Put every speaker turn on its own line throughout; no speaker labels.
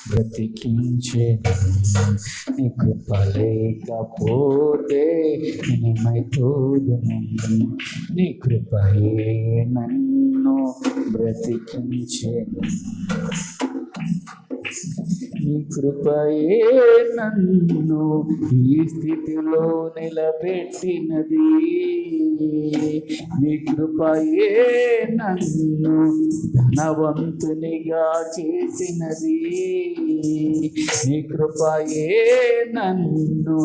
బ్రతికించెను. నీ కృప లేకపోతే నేనేమైపోదును. నీ కృపయే నన్ను బ్రతికించెను. నీ కృపయే నన్ను ఈ స్థితిలో నిలబెట్టినది. నీ కృపయే నన్ను ధనవంతునిగా చేసినది. నీ కృపయే నన్ను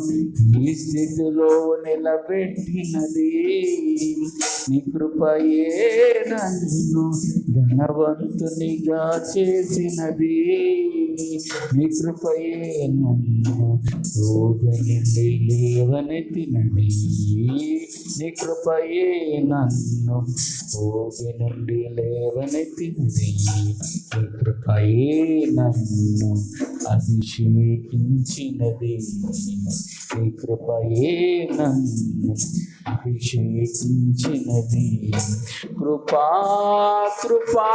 ఈ స్థితిలో నిలబెట్టినది. నీ కృపయే నన్ను ధనవంతునిగా చేసినది. నీ కృపయే నన్ను ఊబి నుండి లేవనెత్తినది. నీ కృపయే నన్ను ఊబి నుండి లేవనెత్తినది. నీ కృపయే నన్ను అభిషేకించినది. నీ కృపయే నన్ను అభిషేకించినది. కృపా కృపా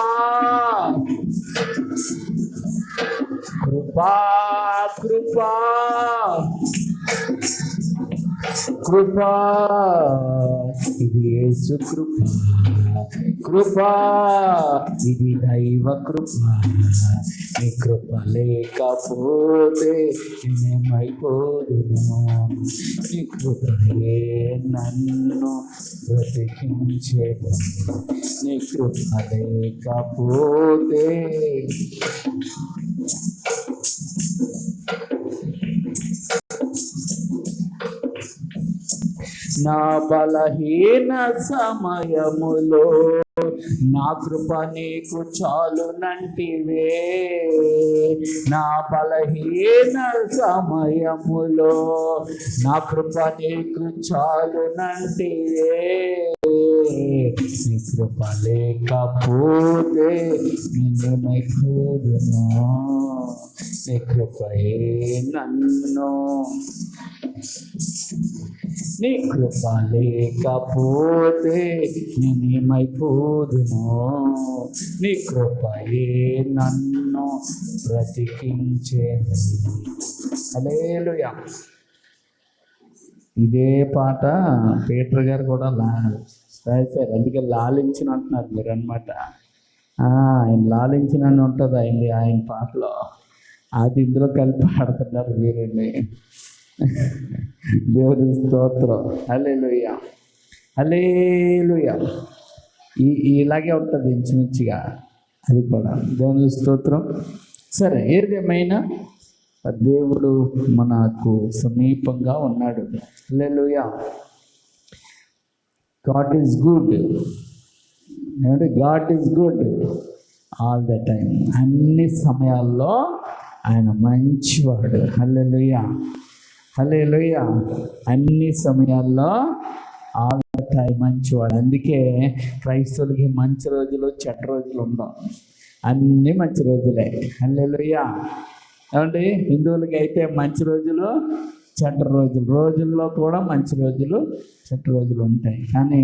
కృపా కృపా కృపా ఇది యేసు కృప. కృపా ఇది దైవ కృప. నీ కృప లేకపోతే నేనేమైపోదును. నీ కృపయే నన్ను బ్రతికించెను. నీ కృప లేకపోతే నా బలహీన సమయములో నా కృప నీకు చాలునంటివే. నా బలహీన సమయములో నా కృప నీకు చాలునంటివే. నీ కృప లేకపోతే నేనేమైపోదును. నీ కృపయే నన్ను. నీ కృప లేకపోతే నేనేమైపోదును. నీ కృపయే నన్ను బ్రతికించెను. హల్లెలూయా. ఇదే పాట పీటర్ గారు కూడా రాశారు. అందుకే లాలించిన అంటున్నారు మీరు అనమాట. ఆయన లాలించిన ఉంటుంది ఆయన పాటలో. అది ఇందులో కలిపి ఆడుతున్నారు వీరిని. దేవుని స్తోత్రం. హల్లెలూయా హల్లెలూయా. ఇలాగే ఉంటుంది ఇంచుమించుగా అది కూడా. దేవుని స్తోత్రం. సరే, ఏదేమైనా దేవుడు మనకు సమీపంగా ఉన్నాడు. హల్లెలూయా. God is good. ఏమంటే God is good all the time. అన్ని సమయాల్లో ఆయన మంచివాడు. హల్లెలూయా హల్లెలూయా. అన్ని సమయాల్లో ఆల్ ద టైం మంచివాడు. అందుకే క్రైస్తవులకి మంచి రోజులు చెడ్డ రోజులు ఉండవు, అన్నీ మంచి రోజులే. హల్లెలూయా. ఏమండి, హిందువులకి అయితే మంచి రోజులు చెడ్డ రోజులు, రోజుల్లో కూడా మంచి రోజులు చెడ్డ రోజులు ఉంటాయి. కానీ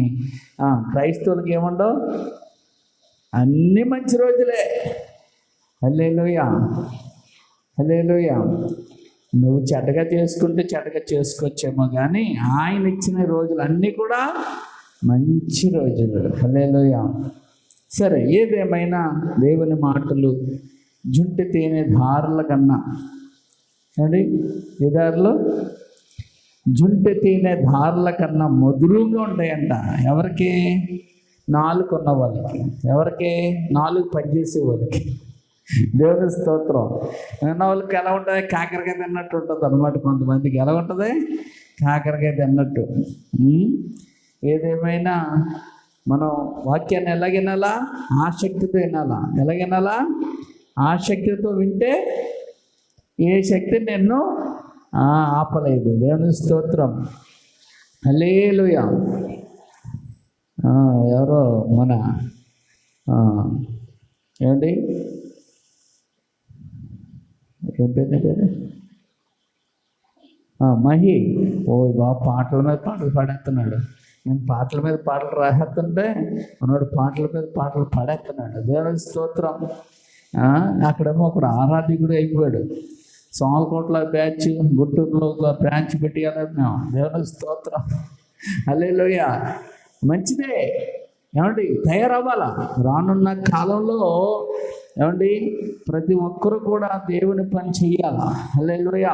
క్రైస్తవులకి ఏముండవు, అన్నీ మంచి రోజులే. హల్లెలూయా హల్లెలూయా. నువ్వు చెడ్డగా చేసుకుంటే చెడ్డగా చేసుకోవచ్చేమో, కానీ ఆయన ఇచ్చిన రోజులు అన్నీ కూడా మంచి రోజులు. హల్లెలూయా. సరే, ఏదేమైనా దేవుని మాటలు జుంటి తేనె ధారల కన్నా, అండి ఏ దారిలో జుంటి తేనె ధారల కన్నా మధురంగా ఉంటాయంట. ఎవరికి? నాలుగు ఉన్న వాళ్ళకి. ఎవరికి? నాలుగు పనిచేసే వాళ్ళకి. దేవుని స్తోత్రం. ఉన్న వాళ్ళకి ఎలా ఉంటుంది? కాకరకాయ తిన్నట్టు ఉంటుంది అనమాట. కొంతమందికి ఎలా ఉంటుంది? కాకరకాయ తిన్నట్టు. ఏదేమైనా మనం వాక్యాన్ని ఎలాగినాలా? ఆసక్తితో వినాలా. ఎలాగినాలా? ఆసక్తితో వింటే ఏ శక్తి నిన్ను ఆపలేదు. దేవుని స్తోత్రం. హల్లెలూయా. ఎవరో మన ఏమండి ఏం పేరు మహి. ఓ బాబు పాటల మీద పాటలు పాడేస్తున్నాడు. నేను పాటల మీద పాటలు రాసేస్తుంటే మనోడు పాటల మీద పాటలు పాడేస్తున్నాడు. దేవుని స్తోత్రం. అక్కడేమో ఒకడు ఆరాధికుడు అయిపోయాడు. సోమలకోటలో బ్యాచ్, గుంటూరులో ఒక బ్రాంచ్ పెట్టియాలని మేము. దేవుని స్తోత్రం, హల్లెలూయా. మంచిదే ఏమండి, తయారవ్వాలా. రానున్న కాలంలో ఏమండి ప్రతి ఒక్కరు కూడా దేవుని పని చెయ్యాలా. హల్లెలూయా,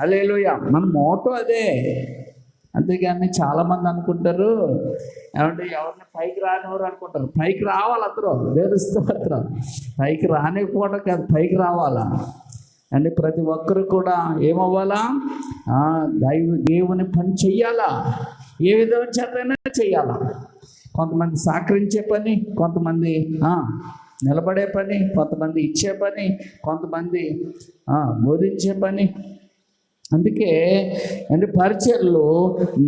హల్లెలూయా. మన మోటో అదే. అంతేగాని చాలామంది అనుకుంటారు ఏమంటే ఎవరిని పైకి రానివారు అనుకుంటారు. పైకి రావాలి అందరూ, దేవుని స్తోత్రం. పైకి రానికపోవడం కాదు, పైకి రావాలా. అంటే ప్రతి ఒక్కరు కూడా ఏమవ్వాలా, దేవుని పని చెయ్యాలా. ఏ విధంగా చేతైనా చెయ్యాలా. కొంతమంది సహకరించే పని, కొంతమంది నిలబడే పని, కొంతమంది ఇచ్చే పని, కొంతమంది బోధించే పని. అందుకే అంటే పరిచర్లు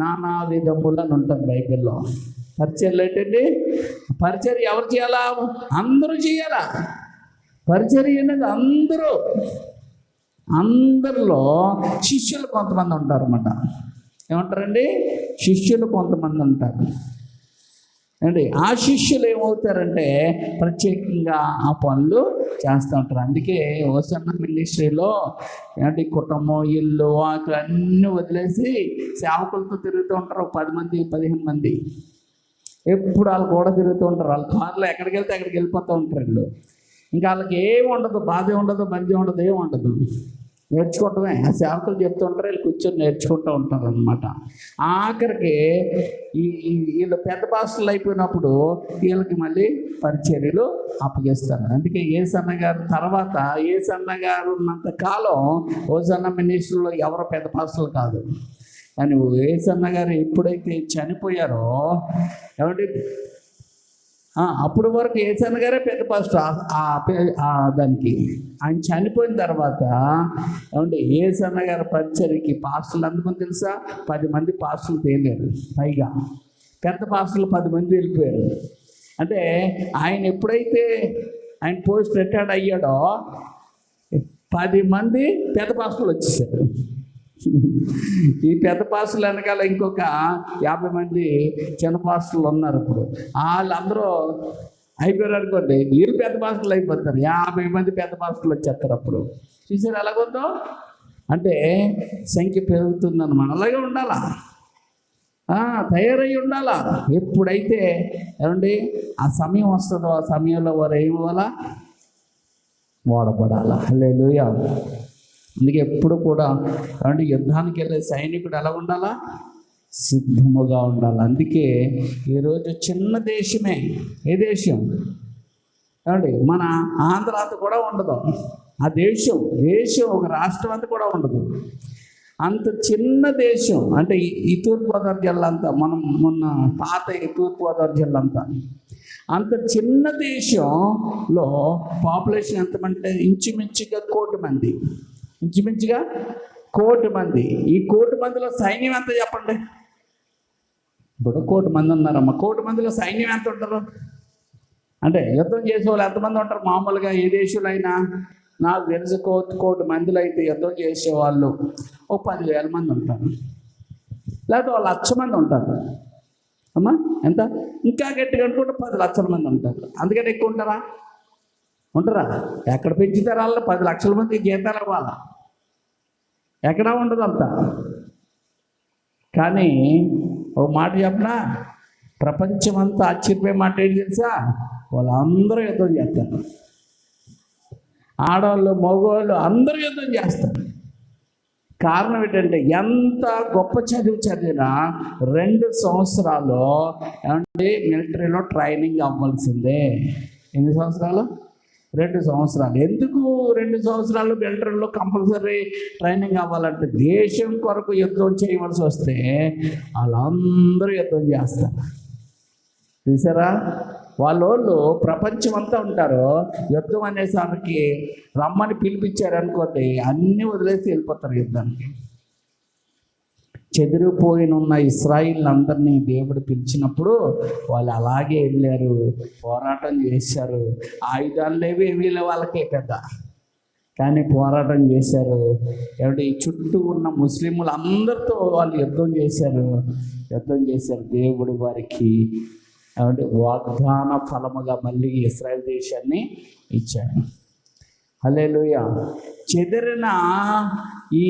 నానా విధములని ఉంటుంది బైబిల్లో. పరిచర్లు ఏంటండి, పరిచర్య ఎవరు చేయాలా? అందరూ చేయాలా. పరిచర్య అనేది అందరిలో శిష్యులు కొంతమంది ఉంటారు అన్నమాట. ఏమంటారండి, శిష్యులు కొంతమంది ఉంటారు అండి. ఆ శిష్యులు ఏమవుతారంటే ప్రత్యేకంగా ఆ పనులు చేస్తూ ఉంటారు. అందుకే హోసన్న మినిస్ట్రీలో ఏంటి కుటుంబం, ఇల్లు, వాకులు అన్నీ వదిలేసి సేవకులతో తిరుగుతూ ఉంటారు. 10 మంది 15 మంది ఎప్పుడు వాళ్ళు కూడా తిరుగుతూ ఉంటారు. వాళ్ళ కార్లో ఎక్కడికి వెళ్తే అక్కడికి వెళ్ళిపోతూ ఉంటారు వీళ్ళు. ఇంకా వాళ్ళకి ఏమి ఉండదు, బాధ ఉండదు, బంధి ఉండదు, ఏమి ఉండదు. నేర్చుకోవటమే. ఆ సేవకులు చెప్తూ ఉంటారు, వీళ్ళు కూర్చొని నేర్చుకుంటూ ఉంటారు అనమాట. ఆఖరికి వీళ్ళు పెద్ద పాస్టర్లు అయిపోయినప్పుడు వీళ్ళకి మళ్ళీ పరిచర్యలు అప్పగిస్తారు. అందుకే యేసన్న గారు తర్వాత, యేసన్న గారు ఉన్నంత కాలం హోసన్న మినిస్ట్రీలో ఎవరో పెద్ద పాస్టర్లు కాదు. కానీ యేసన్న గారు ఎప్పుడైతే చనిపోయారో ఏమంటే అప్పుడు వరకు యేసన్న గారే పెద్ద పాస్టర్ దానికి. ఆయన చనిపోయిన తర్వాత ఏమంటే యేసన్న గారి పరిచర్యకి పాస్టర్లు అందుకని తెలుసా, 10 మంది పాస్టర్లు తేలేరు. పైగా పెద్ద పాస్టర్లు 10 మంది వెళ్ళిపోయారు. అంటే ఆయన ఎప్పుడైతే ఆయన పోస్ట్ రిటైర్డ్ అయ్యాడో 10 మంది పెద్ద పాస్టర్లు వచ్చేసారు. ఈ పెద్ద పాస్టర్లు వెనకాల ఇంకొక 50 మంది చిన్న పాస్టర్లు ఉన్నారు. ఇప్పుడు వాళ్ళందరూ అయిపోయారు అనుకోండి, వీళ్ళు పెద్ద పాస్టర్లు అయిపోతారు. 50 మంది పెద్ద పాస్టర్లు వచ్చేస్తారు. అప్పుడు చూసారు ఎలాగొందో. అంటే సంఖ్య పెరుగుతుందన్నమాట. అలాగే ఉండాలా, తయారై ఉండాలా. ఎప్పుడైతే ఏమండి ఆ సమయం వస్తుందో ఆ సమయంలో వారు ఏమవ్వాలా, వాడబడాలా. హల్లెలూయా. అందుకే ఎప్పుడు కూడా అంటే యుద్ధానికి వెళ్ళే సైనికుడు ఎలా ఉండాలా, సిద్ధముగా ఉండాలి. అందుకే ఈరోజు చిన్న దేశమే. ఏ దేశం ఏమండి, మన ఆంధ్ర అంతా కూడా ఉండదు. ఆ దేశం ఒక రాష్ట్రం అంతా కూడా ఉండదు. అంత చిన్న దేశం. అంటే ఈ తూర్పుగోదావరి జిల్లా అంతా, మనం మొన్న పాత తూర్పుగోదావరి జిల్లా అంతా, అంత చిన్న దేశంలో పాపులేషన్ ఎంతమంటే ఇంచుమించుగా 1 కోటి మంది. ఇంచుమించుగా 1 కోటి మంది. ఈ 1 కోటి మందిలో సైన్యం ఎంత చెప్పండి. ఇప్పుడు 1 కోటి మంది ఉన్నారమ్మా. 1 కోటి మందిలో సైన్యం ఎంత ఉంటారు అంటే యుద్ధం చేసే వాళ్ళు ఎంతమంది ఉంటారు మామూలుగా? ఏ దేశంలో అయినా నాకు తెలిసి 1 కోటి మందిలో అయితే యుద్ధం చేసేవాళ్ళు 10,000 మంది ఉంటారు, లేకపోతే 1,00,000 మంది ఉంటారు. అమ్మా ఎంత? ఇంకా గట్టిగా అనుకుంటే 10 లక్షల మంది ఉంటారు. అందుకని ఎక్కువ ఉంటారా? ఎక్కడ పెంచుతారు వాళ్ళు? 10 లక్షల మంది జీతాలు ఇవ్వాలా? ఎక్కడా ఉండదు అంతా. కానీ ఒక మాట చెప్పనా, ప్రపంచం అంతా ఆశ్చర్యపోయే మాట ఏంటి తెలుసా? వాళ్ళందరూ యుద్ధం చేస్తారు. ఆడవాళ్ళు, మగవాళ్ళు అందరూ యుద్ధం చేస్తారు. కారణం ఏంటంటే ఎంత గొప్ప చదువు చదివినా 2 సంవత్సరాలు ఏమంటే మిలిటరీలో ట్రైనింగ్ అవ్వాల్సిందే. ఎన్ని సంవత్సరాలు? 2 సంవత్సరాలు. ఎందుకు 2 సంవత్సరాలు మిలిటరీలో కంపల్సరీ ట్రైనింగ్ అవ్వాలంటే దేశం కొరకు యుద్ధం చేయవలసి వస్తే వాళ్ళందరూ యుద్ధం చేస్తారు. చూసారా? వాళ్ళు ప్రపంచం అంతా ఉంటారు. యుద్ధం అనేసరికి రమ్మని పిలిపించారు అనుకోండి, అన్నీ వదిలేసి వెళ్ళిపోతారు యుద్ధానికి. చెదిరిపోయినున్న ఇశ్రాయేలు అందరినీ దేవుడు పిలిచినప్పుడు వాళ్ళు అలాగే వెళ్ళారు, పోరాటం చేశారు. ఆయుధాలు లేవు, ఏమీ లేవు వాళ్ళకే పెద్ద, కానీ పోరాటం చేశారు. ఈ చుట్టూ ఉన్న ముస్లింలు అందరితో వాళ్ళు యుద్ధం చేశారు. దేవుడు వారికి ఏమంటే వాగ్దాన ఫలముగా మళ్ళీ ఇశ్రాయేల్ దేశాన్ని ఇచ్చాడు. హల్లెలూయా. చెదిరిన ఈ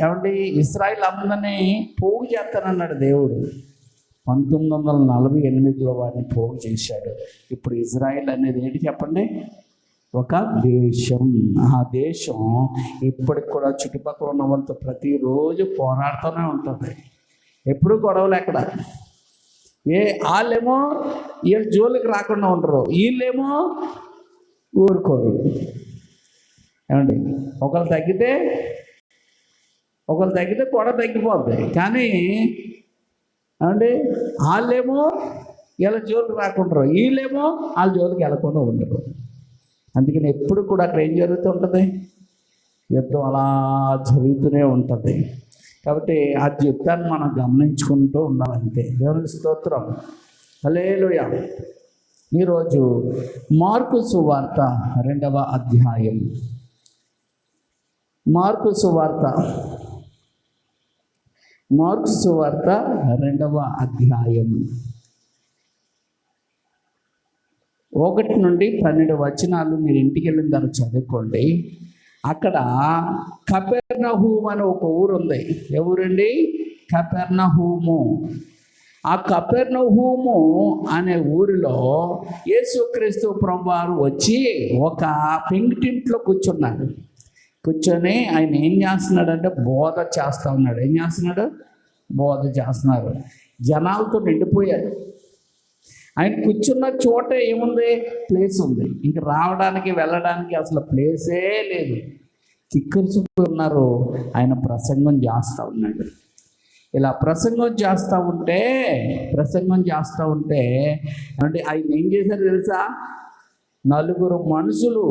ఏమంటే ఇశ్రాయేల్ అందరినీ పోగు చేస్తానన్నాడు దేవుడు. 1948లో వారిని పోగు చేశాడు. ఇప్పుడు ఇజ్రాయెల్ అనేది ఏంటి చెప్పండి? ఒక దేశం. ఆ దేశం ఇప్పటికి కూడా చుట్టుపక్కల ఉన్న వాళ్ళతో ప్రతిరోజు పోరాడుతూనే ఉంటుంది. ఎప్పుడు గొడవలు ఎక్కడ. వాళ్ళేమో వీళ్ళ జోలికి రాకుండా ఉండరు, వీళ్ళేమో ఊరుకోరు. ఏమండి, ఒకళ్ళు తగ్గితే కూడా తగ్గిపోద్ది. కానీ ఏమండి వాళ్ళేమో వీళ్ళ జోలికి రాకుండా, వీళ్ళేమో వాళ్ళ జోలికి వెళ్ళకుండా ఉండరు. అందుకని ఎప్పుడు కూడా అక్కడ ఏం జరుగుతూ ఉంటుంది? యుద్ధం అలా జరుగుతూనే ఉంటుంది. కాబట్టి ఆ యుద్ధాన్ని మనం గమనించుకుంటూ ఉండాలంతే. దేవుని స్తోత్రం. హల్లెలూయా. ఈరోజు మార్కు సువార్త 2వ అధ్యాయం. మార్కు సువార్త 2వ అధ్యాయం 1 నుండి 12 వచనాలు మీరు ఇంటికి వెళ్ళిన తర్వాత చదువుకోండి. అక్కడ కపెర్నహూము అని ఒక ఊరు ఉంది. ఎవరండి? కపెర్నహూము. ఆ కపెర్నహూము అనే ఊరిలో యేసుక్రీస్తు ప్రభువారు వచ్చి ఒక పెంకుటింట్లో కూర్చున్నారు. కూర్చొని ఆయన ఏం చేస్తున్నాడంటే బోధ చేస్తూ ఉన్నాడు. ఏం చేస్తున్నాడు? బోధ చేస్తున్నారు. జనాలతో నిండిపోయాడు. ఆయన కూర్చున్న చోట ఏముంది? ప్లేస్ ఉంది. ఇంక రావడానికి వెళ్ళడానికి అసలు ప్లేసే లేదు. కిక్కరిసిపోయి ఉన్నారు. ఆయన ప్రసంగం చేస్తూ ఉన్నాడు. ఇలా ప్రసంగం చేస్తూ ఉంటే అంటే ఆయన ఏం చేశారు తెలుసా? 4 మనుషులు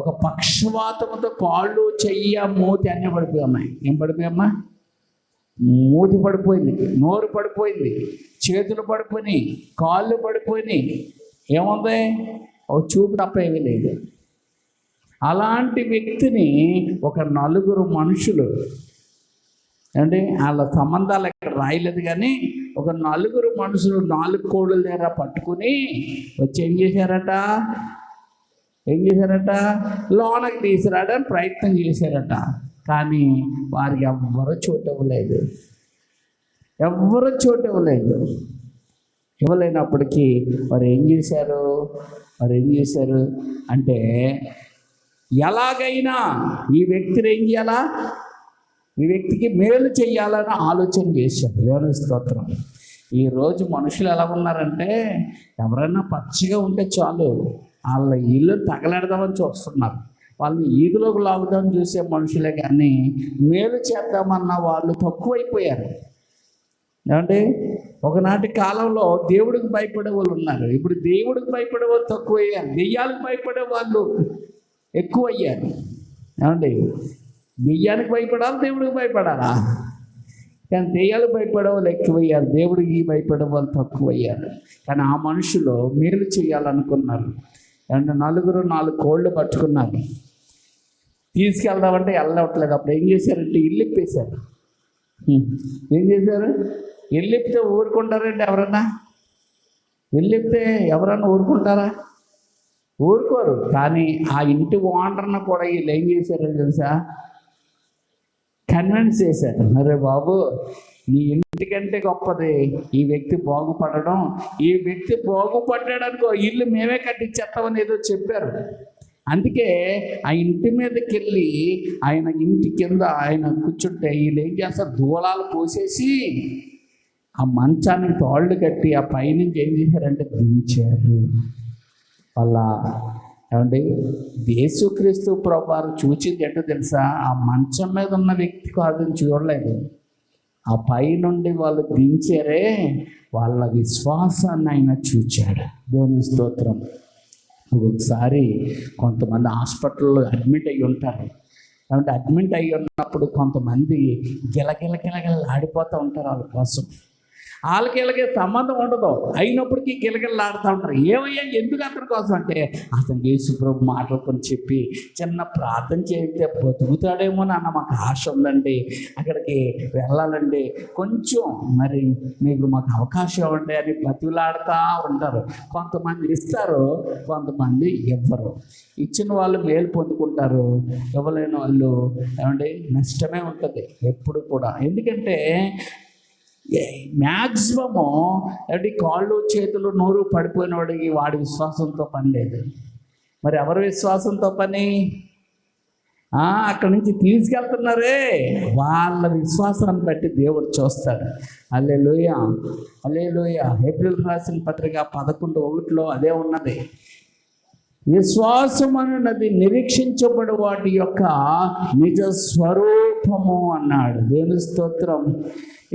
ఒక పక్షవాతంతో కాళ్ళు, చెయ్య, మూతి అన్నీ పడిపోయాయి. ఏం పడిపోయామ్మా? మూతి పడిపోయింది, నోరు పడిపోయింది, చేతులు పడిపోయినాయి, కాళ్ళు పడిపోయినాయి. ఏముంది? ఒక చూపు తప్ప ఏమీ లేదు. అలాంటి వ్యక్తిని ఒక 4 మనుషులు అంటే వాళ్ళ సంబంధాలు ఎక్కడ రాయలేదు, కానీ ఒక 4 మనుషులు 4 కోళ్ళ దగ్గర పట్టుకుని వచ్చి ఏం చేశారట? లోనకి తీసుకురావడానికి ప్రయత్నం చేశారట. కానీ వారికి ఎవ్వరూ చోటు ఇవ్వలేనప్పటికీ వారు ఏం చేశారు అంటే ఎలాగైనా ఈ వ్యక్తిని ఏం చేయాలా? ఈ వ్యక్తికి మేలు చెయ్యాలని ఆలోచన చేశారు. దేవుని స్తోత్రం. ఈరోజు మనుషులు ఎలా ఉన్నారంటే ఎవరైనా పచ్చిగా ఉంటే చాలు వాళ్ళ ఇల్లు తగలెడదామని చూస్తున్నారు. వాళ్ళని ఈదులోకి లాగుదామని చూసే మనుషులే, కానీ మేలు చేద్దామన్న వాళ్ళు తక్కువైపోయారు. ఏమంటే ఒకనాటి కాలంలో దేవుడికి భయపడే వాళ్ళు ఉన్నారు. ఇప్పుడు దేవుడికి భయపడే వాళ్ళు తక్కువయ్యారు. దెయ్యాలకు భయపడే వాళ్ళు ఎక్కువయ్యారు. ఏమండి, దెయ్యానికి భయపడాలి, దేవుడికి భయపడాలా? కానీ దెయ్యాలకు భయపడే వాళ్ళు ఎక్కువయ్యారు, దేవుడికి భయపడే వాళ్ళు తక్కువయ్యారు. కానీ ఆ మనుషులు మేలు చేయాలనుకున్నారు. అంటే 4 కోళ్ళు పట్టుకున్నారు. తీసుకెళ్దామంటే వెళ్ళవట్లేదు. అప్పుడు ఏం చేశారంటే ఇల్లు ఇప్పేశారు. ఏం చేశారు? ఇల్లు ఇప్పితే ఊరుకుంటారండి ఎవరన్నా? ఇల్లు ఇప్పితే ఎవరన్నా ఊరుకుంటారా? ఊరుకోరు. కానీ ఆ ఇంటి ఓనర్ను కూడా వీళ్ళు ఏం చేశారో తెలుసా? కన్విన్స్ చేశారు. అరే బాబు, నీ ఇంటికంటే గొప్పది ఈ వ్యక్తి బాగుపడడం. ఈ వ్యక్తి బాగుపడ్డాడనుకో ఇల్లు మేమే కట్టించేస్తామని ఏదో చెప్పారు. అందుకే ఆ ఇంటి మీదకి వెళ్ళి ఆయన ఇంటి కింద ఆయన కూర్చుంటే వీళ్ళు ఏం చేస్తారు? దూలాలు పోసేసి ఆ మంచానికి తాళ్ళు కట్టి ఆ పైనుంచి ఏం చేశారంటే దించారు. వాళ్ళ ఏమండి యేసుక్రీస్తు ప్రభువారు చూసింది ఏంటో తెలుసా? ఆ మంచం మీద ఉన్న వ్యక్తి కాదని చూడలేదు. ఆ పై నుండి వాళ్ళు దించారే, వాళ్ళ విశ్వాసాన్ని ఆయన చూచాడు. దేవుని స్తోత్రం. ఒకసారి కొంతమంది హాస్పిటల్లో అడ్మిట్ అయ్యి ఉంటారు. కాబట్టి అడ్మిట్ అయ్యి ఉన్నప్పుడు కొంతమంది గిలగిల ఆడిపోతూ ఉంటారు వాళ్ళ కోసం. వాళ్ళకి సంబంధం ఉండదు, అయినప్పటికీ గిలగిలలాడుతూ ఉంటారు. ఏమయ్యా ఎందుకు అతని కోసం అంటే అతను యేసు ప్రభు మాటలతో చెప్పి చిన్న ప్రార్థన చేస్తే బతుకుతాడేమో అన్న మాకు ఆశ ఉందండి, అక్కడికి వెళ్ళాలండి, కొంచెం మరి మీకు మాకు అవకాశం ఇవ్వండి అని బతుకులాడుతూ ఉంటారు. కొంతమంది ఇస్తారు, కొంతమంది ఇవ్వరు. ఇచ్చిన వాళ్ళు మేలు పొందుకుంటారు, ఇవ్వలేని వాళ్ళు ఏమండి నష్టమే ఉంటుంది ఎప్పుడు కూడా. ఎందుకంటే మ్యాక్సిమము అంటే కాళ్ళు చేతులు నోరు పడిపోయిన వాడికి వాడి విశ్వాసంతో పని లేదు. మరి ఎవరి విశ్వాసంతో పని? అక్కడి నుంచి తీసుకెళ్తున్నారే వాళ్ళ విశ్వాసాన్ని బట్టి దేవుడు చూస్తాడు. హల్లెలూయా, హల్లెలూయా. హెబ్రీయులకు రాసిన పత్రిక 11:1 అదే ఉన్నది. విశ్వాసం అన్నది నిరీక్షించబడి వాటి యొక్క నిజ స్వరూపము అన్నాడు. దేవుని స్తోత్రం.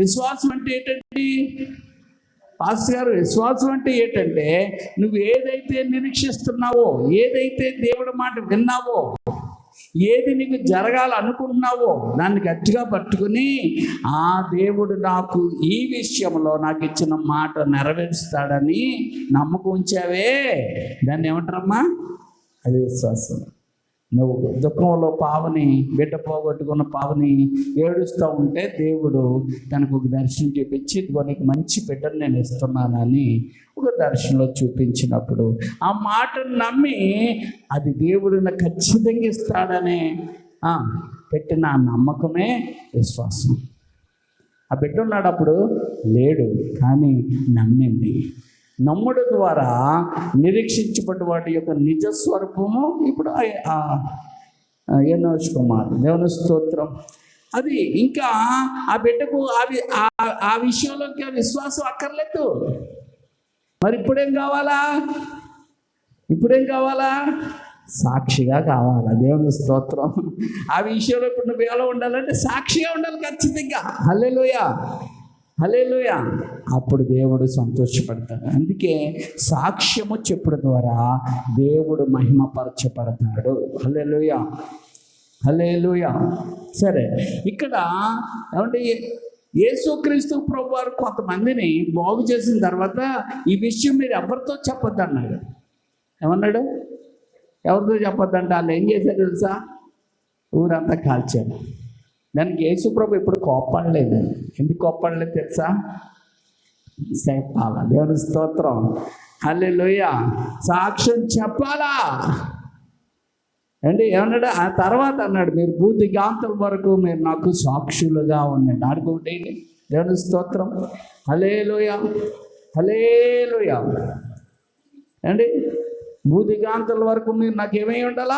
విశ్వాసం అంటే ఏంటండి పాస్టర్ గారు? విశ్వాసం అంటే ఏంటంటే నువ్వు ఏదైతే నిరీక్షిస్తున్నావో, ఏదైతే దేవుడి మాట విన్నావో, ఏది నీకు జరగాలనుకుంటున్నావో దాన్ని గట్టిగా పట్టుకుని ఆ దేవుడు నాకు ఈ విషయంలో నాకు ఇచ్చిన మాట నెరవేరుస్తాడని నమ్మకం ఉంచావే, దాన్ని ఏమంటారమ్మా? అది విశ్వాసం. నువ్వు దుఃఖంలో పావని, బిడ్డ పోగొట్టుకున్న పావని ఏడుస్తూ ఉంటే దేవుడు తనకు ఒక దర్శనం చూపించి ఇదిగో నీకు మంచి బిడ్డను నేను ఇస్తున్నానని ఒక దర్శనంలో చూపించినప్పుడు ఆ మాటను నమ్మి అది దేవుడిని ఖచ్చితంగా ఇస్తాడని పెట్టిన నమ్మకమే విశ్వాసం. ఆ బిడ్డ ఉన్నాడు, అప్పుడు లేడు, కానీ నమ్మింది. నమ్ముడు ద్వారా నిరీక్షించబడ్డ వాటి యొక్క నిజ స్వరూపము ఇప్పుడు ఎనోష్ కుమార్. దేవుని స్తోత్రం. అది ఇంకా ఆ బిడ్డకు ఆ విషయంలోకి విశ్వాసం అక్కర్లేదు. మరి ఇప్పుడేం కావాలా? సాక్షిగా కావాలా? దేవుని స్తోత్రం. ఆ విషయంలో ఇప్పుడు నువ్వు ఎలా ఉండాలంటే సాక్షిగా ఉండాలి ఖచ్చితంగా. హల్లెలూయా, హల్లెలూయా. అప్పుడు దేవుడు సంతోషపడతాడు. అందుకే సాక్ష్యము చెప్పుడు ద్వారా దేవుడు మహిమపరచబడతాడు. హల్లెలూయా, హల్లెలూయా. సరే, ఇక్కడ ఏమంటే యేసుక్రీస్తు ప్రభు వారు కొంతమందిని బాగు చేసిన తర్వాత ఈ విషయం మీరు ఎవరితో చెప్పొద్దు అన్నాడు. ఏమన్నాడు? ఎవరితో చెప్పొద్దంటే వాళ్ళు ఏం చేశారు తెలుసా? ఊరంతా కాల్చారు. దానికి యేసుప్రభు ఎప్పుడు కోప్పడలేదు. ఎందుకు కోప్పడలేదు తెలుసా? చెప్పాలా? దేవుని స్తోత్రం. హల్లెలూయా. సాక్ష్యం చెప్పాలా అంటే ఏమన్నాడు? ఆ తర్వాత అన్నాడు మీరు భూదిగాంతం వరకు మీరు నాకు సాక్షులుగా ఉండండి. ఆడుకోండి. దేవుని స్తోత్రం. హల్లెలూయా, హల్లెలూయా. అండి భూదిగాంతుల వరకు మీరు నాకు ఏమై ఉండాలా?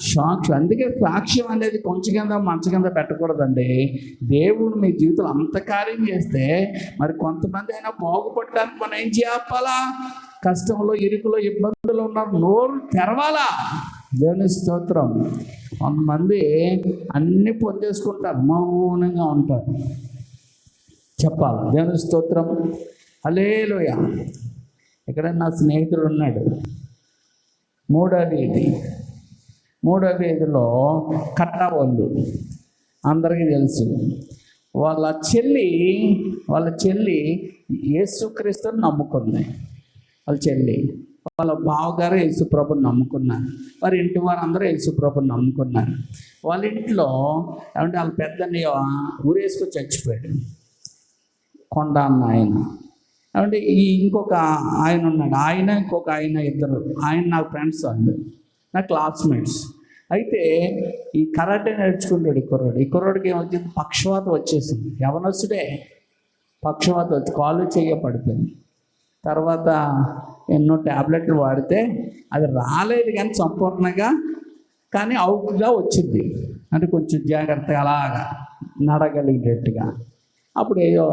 సాక్ష్యం. అందుకే సాక్ష్యం అనేది కొంచెం కింద మంచం కింద పెట్టకూడదండి. దేవుడు మీ జీవితంలో అంత కార్యం చేస్తే మరి కొంతమంది అయినా బాగుపడడానికి మనం ఏం చేయాలా? కష్టంలో, ఇరుకులో, ఇబ్బందులు ఉన్నారు, నోరు తెరవాలా? దేవుని స్తోత్రం. కొంతమంది అన్నీ పొందేసుకుంటారు, మౌనంగా ఉంటారు. చెప్పాలి. దేవుని స్తోత్రం. హల్లెలూయా. ఇక్కడ నా స్నేహితుడు ఉన్నాడు, మూడో వీధిలో కట్టవాళ్ళు అందరికీ తెలుసు. వాళ్ళ చెల్లి యేసుక్రీస్తుని నమ్ముకుంది. వాళ్ళ బావగారు యేసుప్రభుని నమ్ముకున్నారు. వారి ఇంటి వారు అందరూ యేసుప్రభుని నమ్ముకున్నారు. వాళ్ళ ఇంట్లో ఏమంటే వాళ్ళ పెద్దని ఊరేసుకు చచ్చిపోయాడు, కొండ అన్న ఆయన. అంటే ఇంకొక ఆయన ఉన్నాడు, ఇంకొక ఆయన, ఇద్దరు ఆయన నాకు ఫ్రెండ్స్, వాళ్ళు నా క్లాస్మేట్స్. అయితే ఈ కరాటే నేర్చుకుంటాడు ఈ కుర్రోడికి ఏమొచ్చింది? పక్షవాతం వచ్చేసింది. యవనస్తుడే పక్షవాతం వచ్చి కాలు చేయబడిపోయింది. తర్వాత ఎన్నో ట్యాబ్లెట్లు వాడితే అది రాలేదు, కానీ సంపూర్ణంగా కానీ అవుట్గా వచ్చింది. అంటే కొంచెం జాగ్రత్తగా అలాగా నడగలిగేట్టుగా. అప్పుడు ఏదో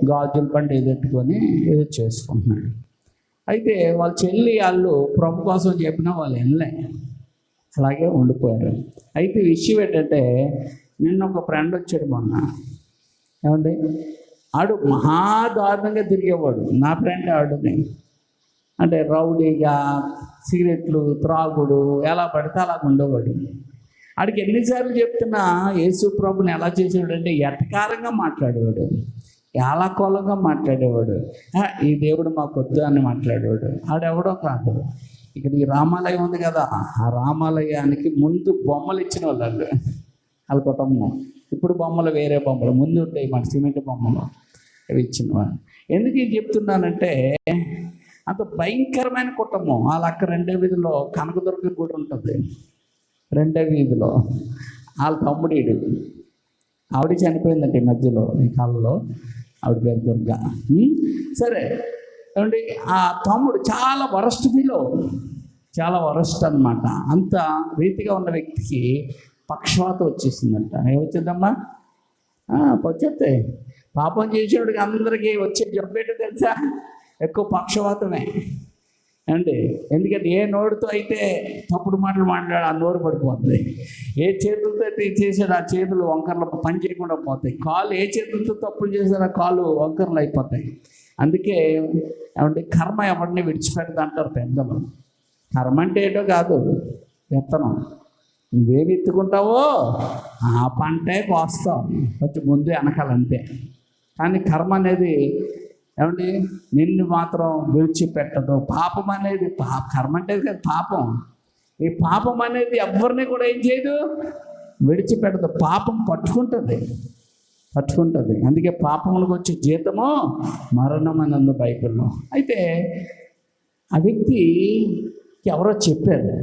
గాజుల బండి ఏదో పెట్టుకొని ఏదో చేసుకుంటున్నాడు. అయితే వాళ్ళ చెల్లి వాళ్ళు ప్రభు కోసం చెప్పినా వాళ్ళు వెళ్ళలే, అలాగే ఉండిపోయారు. అయితే విషయం ఏంటంటే నిన్న ఒక ఫ్రెండ్ వచ్చాడు మొన్న. ఏమండి ఆడు మహాదారుణంగా తిరిగేవాడు, నా ఫ్రెండ్ ఆడుని. అంటే రౌడీగా, సిగరెట్లు, త్రాగుడు, ఎలా పడితే అలా ఉండేవాడు. ఆడికి ఎన్నిసార్లు చెప్తున్నా యేసు ప్రభుని ఎలా చేసేవాడంటే ఎటకారంగా మాట్లాడేవాడు. ఏలాకోలంగా మాట్లాడేవాడు. ఈ దేవుడు మాకు వద్దు అని మాట్లాడేవాడు. ఆడెవడో కాదు. ఇక్కడ ఈ రామాలయం ఉంది కదా, ఆ రామాలయానికి ముందు బొమ్మలు ఇచ్చిన వాళ్ళు వాళ్ళ కుటుంబం. ఇప్పుడు బొమ్మలు వేరే బొమ్మలు ముందు ఉంటాయి, మన సిమెంట్ బొమ్మలు అవి ఇచ్చిన వాళ్ళు. ఎందుకు ఇది చెప్తున్నానంటే, అంత భయంకరమైన కుటుంబం. వాళ్ళ అక్క రెండో వీధిలో కనకదుర్గ గుడి ఉంటుంది, రెండో వీధిలో. వాళ్ళ తమ్ముడీడు, ఆవిడ చనిపోయిందంటే ఈ మధ్యలో, ఈ కాలంలో. ఆవిడ పేరు దుర్గా. సరే ఏమండి, ఆ తమ్ముడు చాలా వరస్ట్ ఫీలో, చాలా వరస్ట్ అనమాట. అంత రీతిగా ఉన్న వ్యక్తికి పక్షవాతం వచ్చేసిందంట. ఏమొచ్చిందమ్మా? వచ్చేస్తే పాపం చేసేవాడికి అందరికీ వచ్చే జబ్బు ఏంటో తెలుసా? ఎక్కువ పక్షవాతమే అండి. ఎందుకంటే ఏ నోరుతో అయితే తప్పుడు మాటలు మాట్లాడు ఆ నోరు పడిపోతుంది. ఏ చేతులతో అయితే చేసాడు ఆ చేతులు వంకర్లు పని చేయకుండా పోతాయి. కాళ్ళు ఏ చేతులతో తప్పులు చేశాడు ఆ కాళ్ళు వంకర్లు అయిపోతాయి. అందుకే ఏమంటే కర్మ ఎవరిని విడిచిపెడతా అంటారు పెద్దలు. కర్మ అంటే ఏంటో కాదు, విత్తనం. నువ్వేమి ఎత్తుకుంటావో ఆ పంటే కోస్తావు, కొంచెం ముందు వెనకాలంతే. కానీ కర్మ అనేది ఏమండి నిన్ను మాత్రం విడిచిపెట్టదు. పాపం అనేది కర్మ అంటే కదా పాపం. ఈ పాపం అనేది ఎవరిని కూడా ఏం చేయదు, విడిచిపెట్టదు. పాపం పట్టుకుంటుంది. అందుకే పాపములకు వచ్చే జీతము మరణం అని ఉంది బైబిల్లో. అయితే ఆ వ్యక్తి ఎవరో చెప్పారు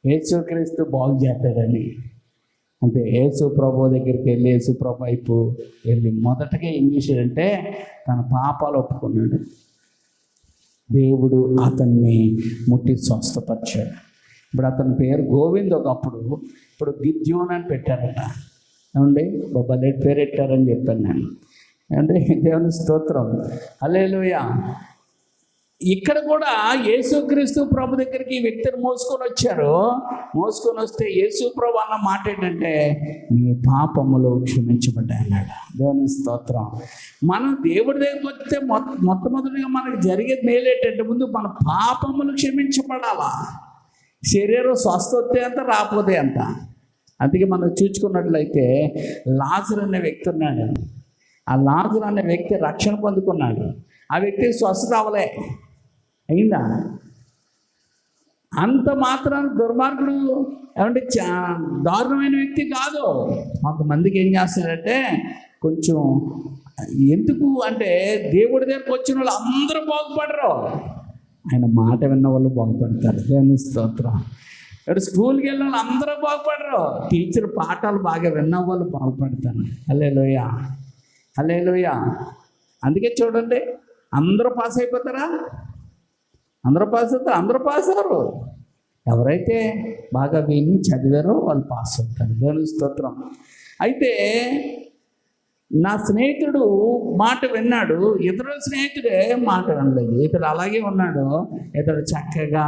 యేసుక్రీస్తు బాగు చేస్తాడని. అంటే యేసు ప్రభు దగ్గరికి వెళ్ళి యేసు ప్రభు వైపు వెళ్ళి మొదటగా ఏం చేశాడంటే తన పాపాలు ఒప్పుకున్నాడు. దేవుడు అతన్ని ముట్టి స్వస్థపరిచాడు. ఇప్పుడు అతని పేరు గోవింద్ ఒకప్పుడు, ఇప్పుడు గిద్యోన్ అని పెట్టారట. ఏమండి బొబ్బలేటి పేరు పెట్టారని చెప్పాను నేను. అంటే దేవుని స్తోత్రం, హల్లెలూయా. ఇక్కడ కూడా యేసుక్రీస్తు ప్రభు దగ్గరికి ఈ వ్యక్తిని మోసుకొని వచ్చారు. మోసుకొని వస్తే యేసు ప్రభు అన్న మాట ఏంటంటే నీ పాపములు క్షమించబడ్డాయి అన్నాడు. దేవుని స్తోత్రం. మనం దేవుడి దగ్గరికి వస్తే మొట్టమొదటిగా మనకు జరిగేది మేలేంటంటే ముందు మన పాపములు క్షమించబడాలా. శరీరం స్వస్థ వస్తే అంత రాకపోతే అంత. అందుకే మనం చూసుకున్నట్లయితే లాజరు అనే వ్యక్తి ఉన్నాడు. ఆ లాజరు అనే వ్యక్తి రక్షణ పొందుకున్నాడు. ఆ వ్యక్తికి స్వస్థత అవలే, అయిందా? అంత మాత్రాన దుర్మార్గుడు ఏమంటే దారుణమైన వ్యక్తి కాదు. కొంతమందికి ఏం చేస్తారంటే కొంచెం ఎందుకు అంటే దేవుడి దగ్గరకు వచ్చిన వాళ్ళు అందరూ బాగుపడరు, ఆయన మాట విన్న వాళ్ళు బాగుపడతారు. దేవుని స్తోత్రం. ఇక్కడ స్కూల్కి వెళ్ళిన వాళ్ళు అందరూ బాగుపడరు, టీచర్ పాఠాలు బాగా విన్న వాళ్ళు బాగుపడతారు. హల్లెలూయా, హల్లెలూయా. అందుకే చూడండి, అందరూ పాస్ అయిపోతారా? అందరూ పాస్ అవుతారు, అందరూ పాస్ అవ్వరు. ఎవరైతే బాగా విని చదివారో వాళ్ళు పాస్ అవుతారు. దేవుని స్తోత్రం. అయితే నా స్నేహితుడు మాట విన్నాడు, ఇతరుల స్నేహితుడే మాట వినలేదు. ఇతడు అలాగే ఉన్నాడు. ఇతడు చక్కగా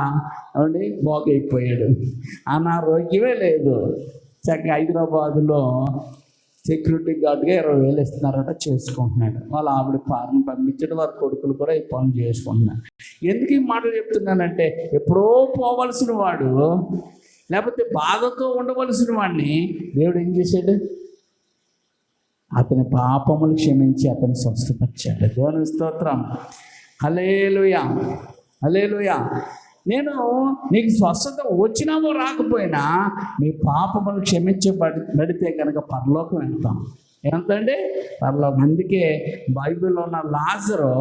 బాగైపోయాడు. అనారోగ్యమే లేదు. చక్కగా హైదరాబాదులో సెక్యూరిటీ గార్డ్గా 20,000 ఇస్తున్నారట, చేసుకుంటున్నాడు. వాళ్ళ ఆవిడ పార్ని పంపించాడు, వారి కొడుకులు కూడా ఈ పనులు చేసుకుంటున్నారు. ఎందుకు ఈ మాటలు చెప్తున్నానంటే ఎప్పుడో పోవలసిన వాడు, లేకపోతే బాధతో ఉండవలసిన వాడిని దేవుడు ఏం చేశాడు? అతని పాపములు క్షమించి అతను స్వస్థపరిచాడు. దేవుని స్తోత్రం, హల్లెలూయా, హల్లెలూయా. నేను నీకు స్వస్థత వచ్చినామో రాకపోయినా నీ పాపములు క్షమించబడితే కనుక పరలోకం వెళ్తాం. ఎంతండి? పరలోకం. అందుకే బైబిల్లో ఉన్న లాజరు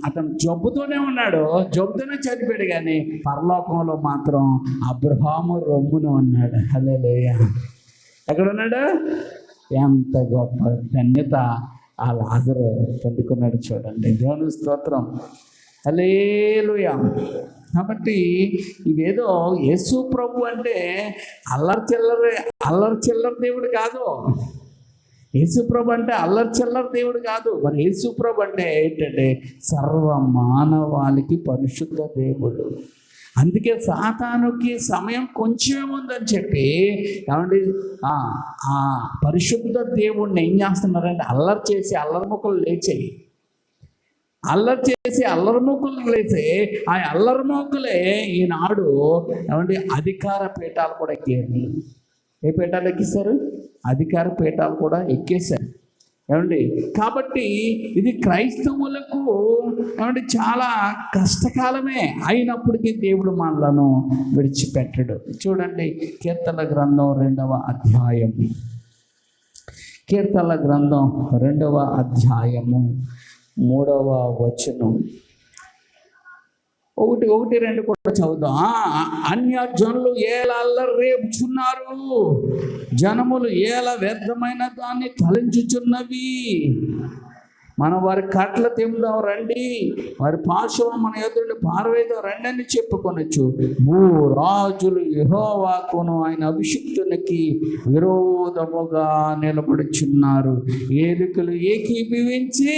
అతను జబ్బుతోనే ఉన్నాడు, జబ్బుతోనే చనిపోయాడు, కానీ పరలోకంలో మాత్రం అబ్రహాము రొమ్మున ఉన్నాడు. హల్లెలూయా. ఎక్కడున్నాడు? ఎంత గొప్ప ధన్యత ఆ లాజరు పొందుకున్నాడు చూడండి. దేవుని స్తోత్రం, హల్లెలూయా. కాబట్టి ఇదేదో యేసు ప్రభు అంటే అల్లరి చిల్లర దేవుడు కాదు. యేసు ప్రభు అంటే అల్లరి చిల్లర దేవుడు కాదు. మరి యేసు ప్రభు అంటే ఏంటంటే సర్వ మానవాళికి పరిశుద్ధ దేవుడు. అందుకే సాతానుకి సమయం కొంచెమే ఉందని చెప్పి ఏమండి ఆ పరిశుద్ధ దేవుడిని ఏం చేస్తున్నారంటే అల్లరి చేసి అల్లరి ముక్కలు లేచాయి. అల్లరి చేసి అల్లరి మొక్కులు లేసి ఆ అల్లరి మొక్కులే ఈనాడు ఏమంటే అధికార పీఠాలు కూడా ఎక్కారు. ఏ పీఠాలు ఎక్కిస్తారు? అధికార పీఠాలు కూడా ఎక్కేశారు. ఏమండి? కాబట్టి ఇది క్రైస్తవులకు ఏమంటే చాలా కష్టకాలమే. అయినప్పటికీ దేవుడు మనలను విడిచిపెట్టడు. చూడండి, కీర్తనల గ్రంథం 2వ అధ్యాయం, కీర్తనల గ్రంథం 2వ అధ్యాయము 3వ వచనం, 1-2 కూడా చదువుదాం. అన్యజనులు ఏలా అల్లరి రేపుచున్నారు, జనములు ఏలా వ్యర్థమైన దాన్ని తలంచుచున్నవి. మనం వారి కట్ల తెందాం రండి, వారి పార్శ్వం మన ఎదురుని పారవేద్దాం రండి అని చెప్పుకొనొచ్చు. భూరాజులు యెహోవాకును ఆయన అభిషిక్తునికి విరోధముగా నిలబడుచున్నారు. ఏలికలు ఏకీభవించి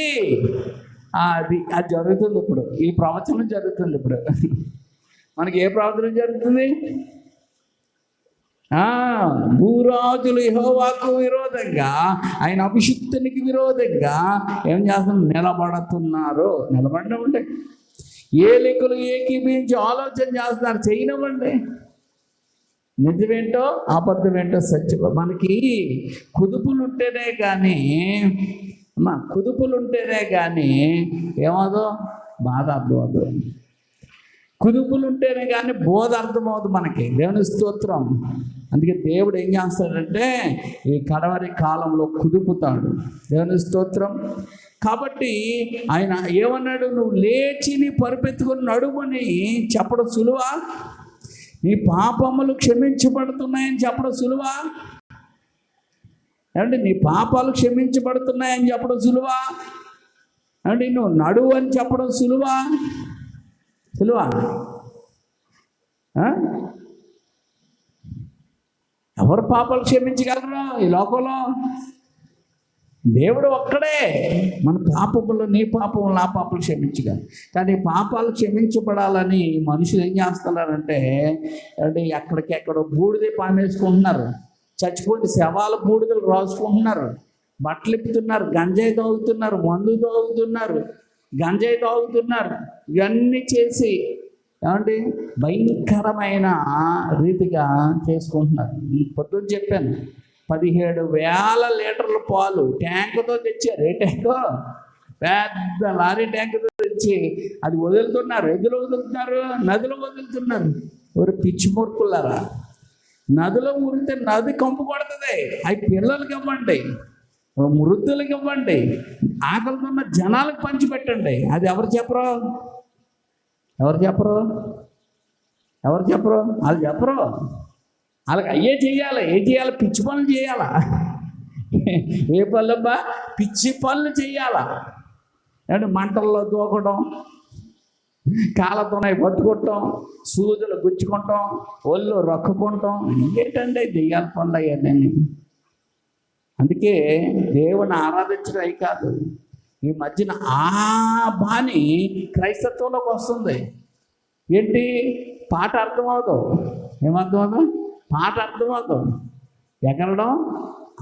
అది జరుగుతుంది. ఇప్పుడు ఈ ప్రవచనం జరుగుతుంది. ఇప్పుడు మనకి ఏ ప్రవచనం జరుగుతుంది? భూరాజులు యెహోవాకు విరోధంగా, ఆయన అభిషిక్తునికి విరోధంగా ఏం చేస్తున్నారు? నిలబడుతున్నారు. నిలబడమంటే ఏలికలు ఏకీభవించి ఆలోచన చేస్తున్నారు. చేయనివ్వండి. నిజమేంటో అబద్ధమేంటో సత్యం. మనకి కుదుపులుంటేనే కానీ ఏమవుదో బాధ అర్థమవుదు. కుదుపులుంటేనే కానీ బోధ అర్థమవుతుంది మనకి. దేవుని స్తోత్రం. అందుకే దేవుడు ఏం చేస్తాడంటే ఈ కడవరి కాలంలో కుదుపుతాడు. దేవుని స్తోత్రం. కాబట్టి ఆయన ఏమన్నాడు? నువ్వు లేచి నీ పరుపెత్తుకొని నడుమని చెప్పడం సులువా? నీ పాపములు క్షమించబడుతున్నాయని చెప్పడం సులువా? ఏమంటే నీ పాపాలు క్షమించబడుతున్నాయని చెప్పడం సులువా? అంటే నువ్వు నడువు అని చెప్పడం సులువా? ఎవరు పాపాలు క్షమించగలరు ఈ లోకంలో? దేవుడు ఒక్కడే. మన పాపములు, నీ పాపములు, నా పాపాలు క్షమించగలరు. కానీ పాపాలు క్షమించబడాలని మనుషులు ఏం చేస్తున్నారంటే అంటే ఎక్కడికెక్కడో బూడిదే పామేసుకుంటున్నారు. చచ్చిపోతే శవాల బూడిదలు రాసుకుంటున్నారు, బట్టలు ఇప్పుతున్నారు, గంజాయి తాగుతున్నారు, మందు తాగుతున్నారు, గంజాయి తాగుతున్నారు. ఇవన్నీ చేసి ఏమంటే భయంకరమైన రీతిగా చేసుకుంటున్నారు. పొద్దున్న చెప్పాను, 17,000 లీటర్ల పాలు ట్యాంకుతో తెచ్చారు. ఏ ట్యాంకు? పెద్ద లారీ ట్యాంకుతో తెచ్చి అది వదులుతున్నారు. ఎందులో వదులుతున్నారు? నదిలో వదులుతున్నారు. ఎవరు పిచ్చి మూర్ఖులారా! నదిలో ఊరితే నది కంపు పడుతుంది. అవి పిల్లలకి ఇవ్వండి, వృద్ధులకి ఇవ్వండి, ఆకలితో ఉన్న జనాలకు పంచిపెట్టండి. అది ఎవరు చెప్పరు? వాళ్ళు చెప్పరు. వాళ్ళకి అయ్యే చేయాలి. ఏం చేయాలి? పిచ్చి పనులు చేయాలా? ఏ పనులబ్బా? పిచ్చి పనులు చేయాలా? అంటే మంటల్లో దూకడం, కాళ్ళతోనే పట్టుకుంటాం, సూదులు గుచ్చుకుంటాం, ఒళ్ళు రొక్కుకుంటాం. ఇంకేంటండి దెయ్యాల పనులు అయ్యాన్ని. అందుకే దేవుని ఆరాధించడం అయి కాదు. ఈ మధ్యన ఆ బాణి క్రైస్తత్వంలోకి వస్తుంది. ఏంటి? పాట అర్థమవుతావు. ఏమర్థమవుతావు? పాట అర్థమవుతావు. ఎగరడం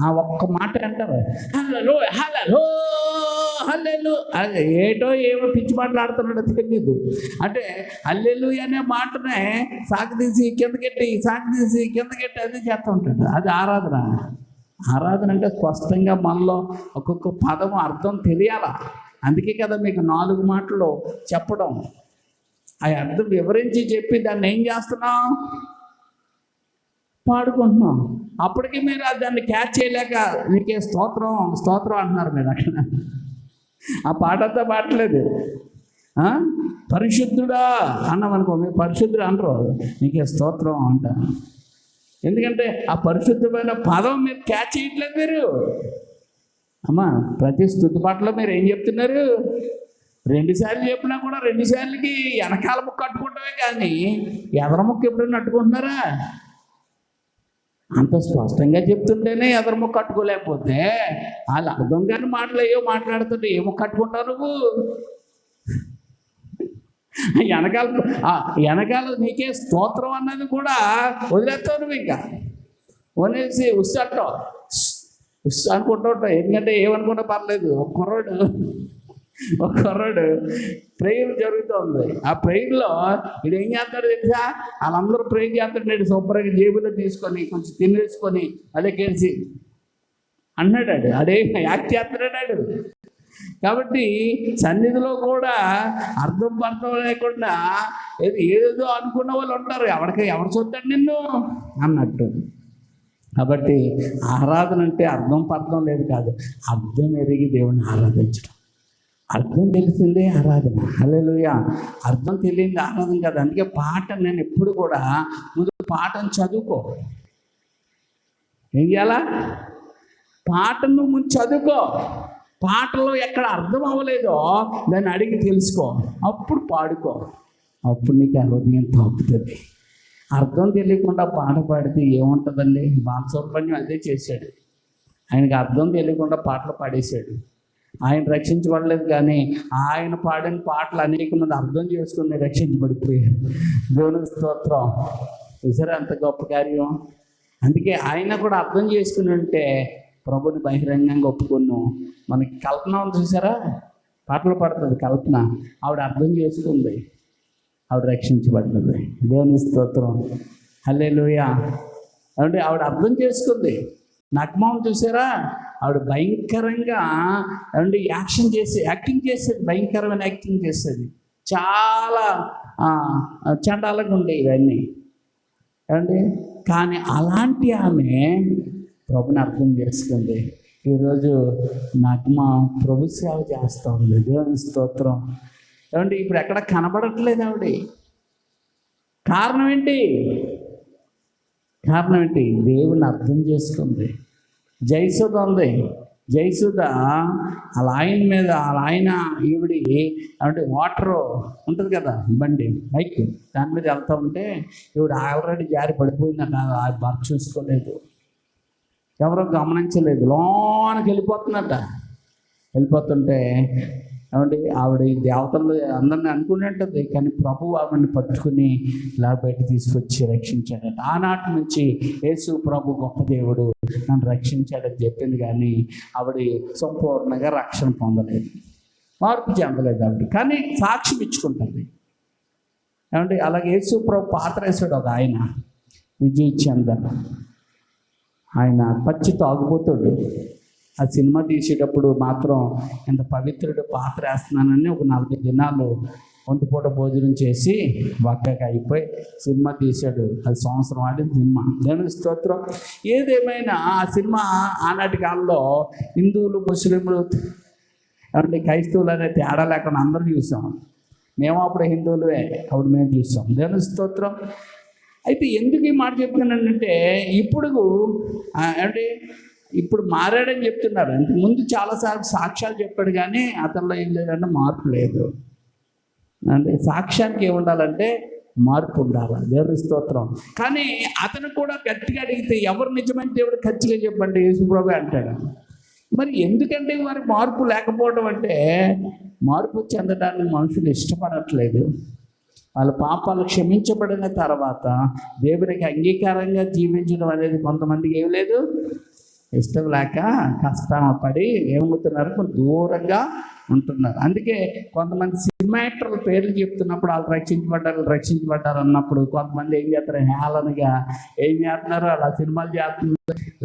ఆ ఒక్క మాట అంటారు, హల్లెలూ హల్లెలూ హల్లెలూ. అది ఏమో పిచ్చి మాట్లాడుతున్నాడో తెలియదు. అంటే హల్లెలూ అనే మాటనే సాగదీసి కిందకెట్టి అది చేస్తూ ఉంటాడు. అది ఆరాధన. ఆరాధన అంటే స్పష్టంగా మనలో ఒక్కొక్క పదము అర్థం తెలియాలా. అందుకే కదా మీకు 4 మాటలు చెప్పడం. ఆ అర్థం వివరించి చెప్పి దాన్ని ఏం చేస్తున్నాం? పాడుకుంటున్నాం. అప్పటికి మీరు దాన్ని క్యాచ్ చేయలేక నీకే స్తోత్రం అంటున్నారు మీరు. అక్కడ ఆ పాట అంతా పాడలేదు. పరిశుద్ధుడా అన్నామనుకో, మీరు పరిశుద్ధుడు అనరు, నీకే స్తోత్రం అంట. ఎందుకంటే ఆ పరిశుద్ధమైన పదం మీరు క్యాచ్ చేయట్లేదు. మీరు అమ్మా ప్రతి స్తుతి పాటలో మీరు ఏం చెప్తున్నారు? 2 సార్లు చెప్పినా కూడా 2 సార్లకి వెనకాల ముక్క కట్టుకుంటామే కానీ ఎదర ముక్క ఎప్పుడైనా అట్టుకుంటున్నారా? అంత స్పష్టంగా చెప్తుంటేనే ఎదర ముక్క కట్టుకోలేకపోతే వాళ్ళు అర్థం కాని మాటలు ఏవో మాట్లాడుతుంటే ఏ ముక్క కట్టుకుంటావు నువ్వు? వెనకాల నీకే స్తోత్రం అన్నది కూడా వదిలేస్తావు నువ్వు. ఇంకా వదిలేసి ఉస్సంటావు, అనుకుంటూ ఉంటావు. ఎందుకంటే ఏమనుకుంటా పర్లేదు. ఒక కుర్రాడు ప్రేయర్ జరుగుతుంది. ఆ ప్రేయర్లో ఇది ఏం చేస్తాడు తెలుసా? వాళ్ళందరూ ప్రేయర్ చేస్తుంటాడు. శుభ్రంగా జేబులో తీసుకొని కొంచెం తినేసుకొని అదే కేసి అన్నాడు. అడే యాక్ట్ చేస్తున్నాడు. కాబట్టి సన్నిధిలో కూడా అర్థం పర్థం లేకుండా ఏదో అనుకున్న వాళ్ళు ఉంటారు. ఎవరు చూద్దాడు నిన్ను అన్నట్టు. కాబట్టి ఆరాధన అంటే అర్థం పర్థం లేదు కాదు, అర్థం ఎరిగి దేవుణ్ణి ఆరాధించడం. అర్థం తెలిసిందే ఆరాధన. హల్లెలూయా. అర్థం తెలియంది ఆరాధన కాదు. అందుకే పాట నేను ఎప్పుడు కూడా ముందు పాటను చదువుకో. ఏం చేయాలా? పాటను ముందు చదువుకో. పాటలో ఎక్కడ అర్థం అవ్వలేదో దాన్ని అడిగి తెలుసుకో, అప్పుడు పాడుకో. అప్పుడు నీకు ఆ హృదయం తాకుతుంది. అర్థం తెలియకుండా పాట పాడితే ఏముంటుందండి? బాలసుబ్రహ్మణ్యం అదే చేశాడు. ఆయనకి అర్థం తెలియకుండా పాటలు పాడేశాడు. ఆయన రక్షించబడలేదు, కానీ ఆయన పాడిన పాటలు అనేక మంది అర్థం చేసుకుని రక్షించబడిపోయారు. దేవుని స్తోత్రం. చూసారా అంత గొప్ప కార్యం? అందుకే ఆయన కూడా అర్థం చేసుకుని ఉంటే ప్రభుని బహిరంగంగా ఒప్పుకున్నాం. మనకి కల్పన ఉంది చూసారా, పాటలు పాడుతుంది కల్పన. ఆవిడ అర్థం చేసుకుంది, ఆవిడ రక్షించబడుతుంది. దేవుని స్తోత్రం. హల్లెలూయా. అంటే ఆవిడ అర్థం చేసుకుంది. నగ్మాం చూసారా, ఆవిడ భయంకరంగా యాక్టింగ్ చేసేది, భయంకరమైన యాక్టింగ్ చేసేది. చాలా చండాలంగా ఉండేవి ఇవన్నీ ఏమండి. కానీ అలాంటి ఆమె ప్రభుని అర్థం చేసుకుంది. ఈరోజు నగ్మ ప్రభు సేవ చేస్తూ ఉంది. దేవుని స్తోత్రం. ఏమండి ఇప్పుడు ఎక్కడ కనబడట్లేదు ఆవిడ. కారణం ఏంటి? దేవుని అర్థం చేసుకుంది. జయసుధ ఉంది. జయసుధ ఆయన ఈవిడి అంటే వాటర్ ఉంటుంది కదా, బండి బైక్, దాని మీద వెళ్తూ ఉంటే ఈవిడ ఆల్రెడీ జారి పడిపోయిందంట. భర్త చూసుకోలేదు, ఎవరో గమనించలేదు, లోనకి వెళ్ళిపోతుంటే ఏమంటే ఆవిడ దేవతలు అందరిని అనుకునేటది, కానీ ప్రభు ఆవిడని పట్టుకుని ఇలా బయట తీసుకొచ్చి రక్షించాడట. ఆనాటి నుంచి యేసు ప్రభు గొప్ప దేవుడు, నన్ను రక్షించాడని చెప్పింది, కానీ ఆవిడ సంపూర్ణంగా రక్షణ పొందలేదు, మార్పు చెందలేదు ఆవిడ. కానీ సాక్ష్యం ఇచ్చుకుంటుంది. ఏమంటే అలాగే యేసు ప్రభు పాత్ర వేసాడు ఒక ఆయన, విజయ్ చందన్. ఆయన పచ్చి తాగుబోతాడు. ఆ సినిమా తీసేటప్పుడు మాత్రం ఇంత పవిత్రుడు పాత్ర వేస్తున్నానని ఒక 40 దినాలు ఒంటిపూట భోజనం చేసి బక్కగా అయిపోయి సినిమా తీశాడు. అది సంవత్సరం ఆడిన సినిమా. దేవుని స్తోత్రం. ఏదేమైనా ఆ సినిమా ఆనాటి కాలంలో హిందువులు, ముస్లింలు అంటే క్రైస్తవులు అనే తేడా లేకుండా అందరూ చూసాం. మేము అప్పుడు హిందువులే, అప్పుడు మేము చూసాం. దేవుని స్తోత్రం. అయితే ఎందుకు ఈ మాట చెప్తున్నానంటే ఇప్పుడు మారాడని చెప్తున్నారు. ముందు చాలాసార్లు సాక్ష్యాలు చెప్పాడు, కానీ అతనిలో ఏం లేదంటే మార్పు లేదు. అంటే సాక్ష్యానికి ఏముండాలంటే మార్పు ఉండాలి. దేవుని స్తోత్రం. కానీ అతను కూడా గట్టిగా అడిగితే ఎవరు నిజమైన దేవుడు ఖచ్చితంగా చెప్పండి, యేసుప్రభు అంటాడు. మరి ఎందుకంటే వారి మార్పు లేకపోవడం అంటే, మార్పు చెందడానికి మనుషులు ఇష్టపడట్లేదు. వాళ్ళ పాపాలు క్షమించబడిన తర్వాత దేవునికి అంగీకారంగా జీవించడం అనేది కొంతమందికి ఏం లేదు, ఇష్టం లేక కష్టపడి ఏమవుతున్నారు, కొంచెం దూరంగా ఉంటున్నారు. అందుకే కొంతమంది సినిమా యాక్టర్ల పేర్లు చెప్తున్నప్పుడు వాళ్ళు రక్షించబడ్డారు అన్నప్పుడు కొంతమంది ఏం చేస్తారు, హేళనగా ఏం చేస్తున్నారు, అలా సినిమాలు చేస్తుంది,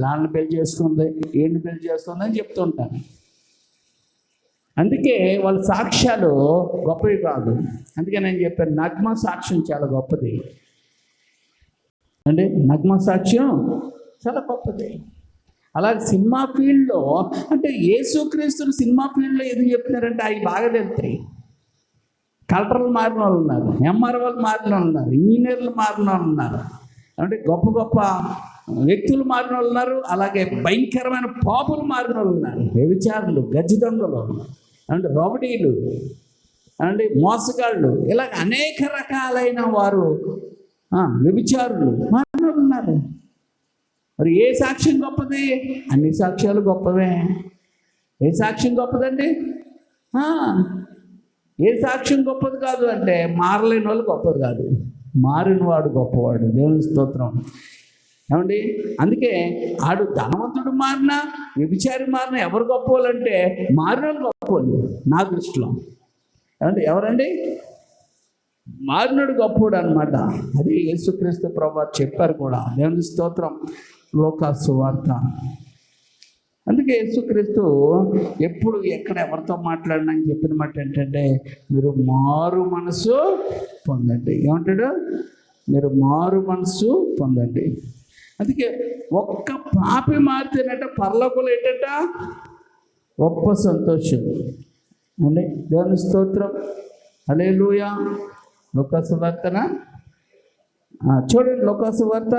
లాన్ని పెళ్లి చేసుకుంది, ఏంటి పెళ్లి చేస్తుంది అని చెప్తుంటారు. అందుకే వాళ్ళ సాక్ష్యాలు గొప్పవి కాదు. అందుకే నేను చెప్పాను, నగ్మ సాక్ష్యం చాలా గొప్పది. అంటే నగ్మ సాక్ష్యం చాలా గొప్పది. అలాగే సినిమా ఫీల్డ్లో అంటే యేసుక్రీస్తుని సినిమా ఫీల్డ్లో ఎందుకు చెప్తున్నారంటే అవి బాగా తెలుస్తాయి. కలెక్టర్లు మారిన వాళ్ళు ఉన్నారు, ఎంఆర్ఓలు మారిన వాళ్ళు ఉన్నారు, ఇంజనీర్లు మారిన వాళ్ళు ఉన్నారు, అంటే గొప్ప గొప్ప వ్యక్తులు మారిన వాళ్ళు ఉన్నారు. అలాగే భయంకరమైన పాపులు మారిన వాళ్ళు ఉన్నారు, వ్యభిచారులు, గజ్జి దొంగలు, అంటే రౌడీలు, అంటే మోసగాళ్ళు, ఇలాగ అనేక రకాలైన వారు వ్యభిచారులు మారిన వాళ్ళు ఉన్నారు. మరి ఏ సాక్ష్యం గొప్పది? అన్ని సాక్ష్యాలు గొప్పవే. ఏ సాక్ష్యం గొప్పదండి? ఏ సాక్ష్యం గొప్పది కాదు అంటే మారలేని వాళ్ళు గొప్పది కాదు, మారినవాడు గొప్పవాడు. దేవుని స్తోత్రం. ఏమండి, అందుకే ఆడు ధనవంతుడు మారినా వ్యభిచారి మారినా ఎవరు గొప్పవాళ్ళు అంటే మారిన వాళ్ళు గొప్పవాళ్ళు నా దృష్టిలో. ఏమండి, ఎవరండి? మారినడు గొప్పవాడు అనమాట. అది యేసుక్రీస్తు ప్రభువు చెప్పారు కూడా. దేవుని స్తోత్రం. లోకా సువార్త అందుకే యేసుక్రీస్తు ఎప్పుడు ఎక్కడ ఎవరితో మాట్లాడినా చెప్పిన మాట ఏంటంటే, మీరు మారు మనసు పొందండి. ఏమంటాడు? మీరు మారు మనసు పొందండి. అందుకే ఒక్క పాపి మారితేనట పరలోకంలో ఏంటంట గొప్ప సంతోషం అండి. దేవుని స్తోత్రం, హల్లెలూయా. లూకాసు వార్తన చూడండి, లూకాసు వార్త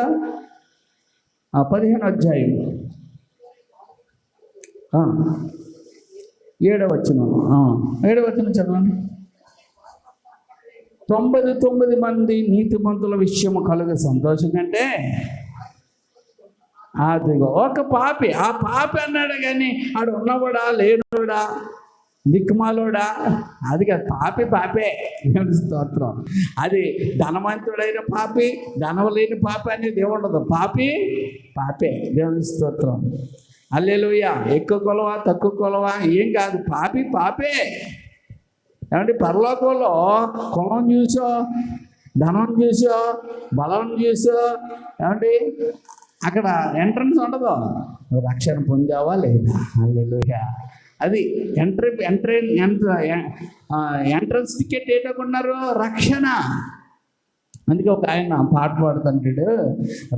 15వ అధ్యాయం 7వ వచనం. 7వ వచనం చదవండి. 99 మంది నీతిమంతుల విషయము కలుగు సంతోషం కంటే అదిగో ఒక పాపి. ఆ పాపి అన్నాడు కానీ ఆడు ఉన్నవాడా లేనివాడా దిక్కుమాలోడా అది కాదు. పాపే. దేవుని స్తోత్రం. అది ధనవంతుడైన పాపి, ధనం లేని పాపి అనేది ఏముండదు. పాపే. దేవుని స్తోత్రం, హల్లెలూయా. ఎక్కువ కొలవా తక్కువ కొలవా ఏం కాదు. పాపే. ఏమంటే పరలోకంలో కులం చూసో, ధనం చూసో, బలం చూసో, ఏమంటే అక్కడ ఎంట్రన్స్ ఉండదు. రక్షణ పొందావా లేదా? హల్లెలూయా. అది ఎంట్రన్స్ టికెట్ ఏంటనుకున్నారు? రక్షణ. అందుకే ఒక ఆయన పాట పాడుతుంటాడు,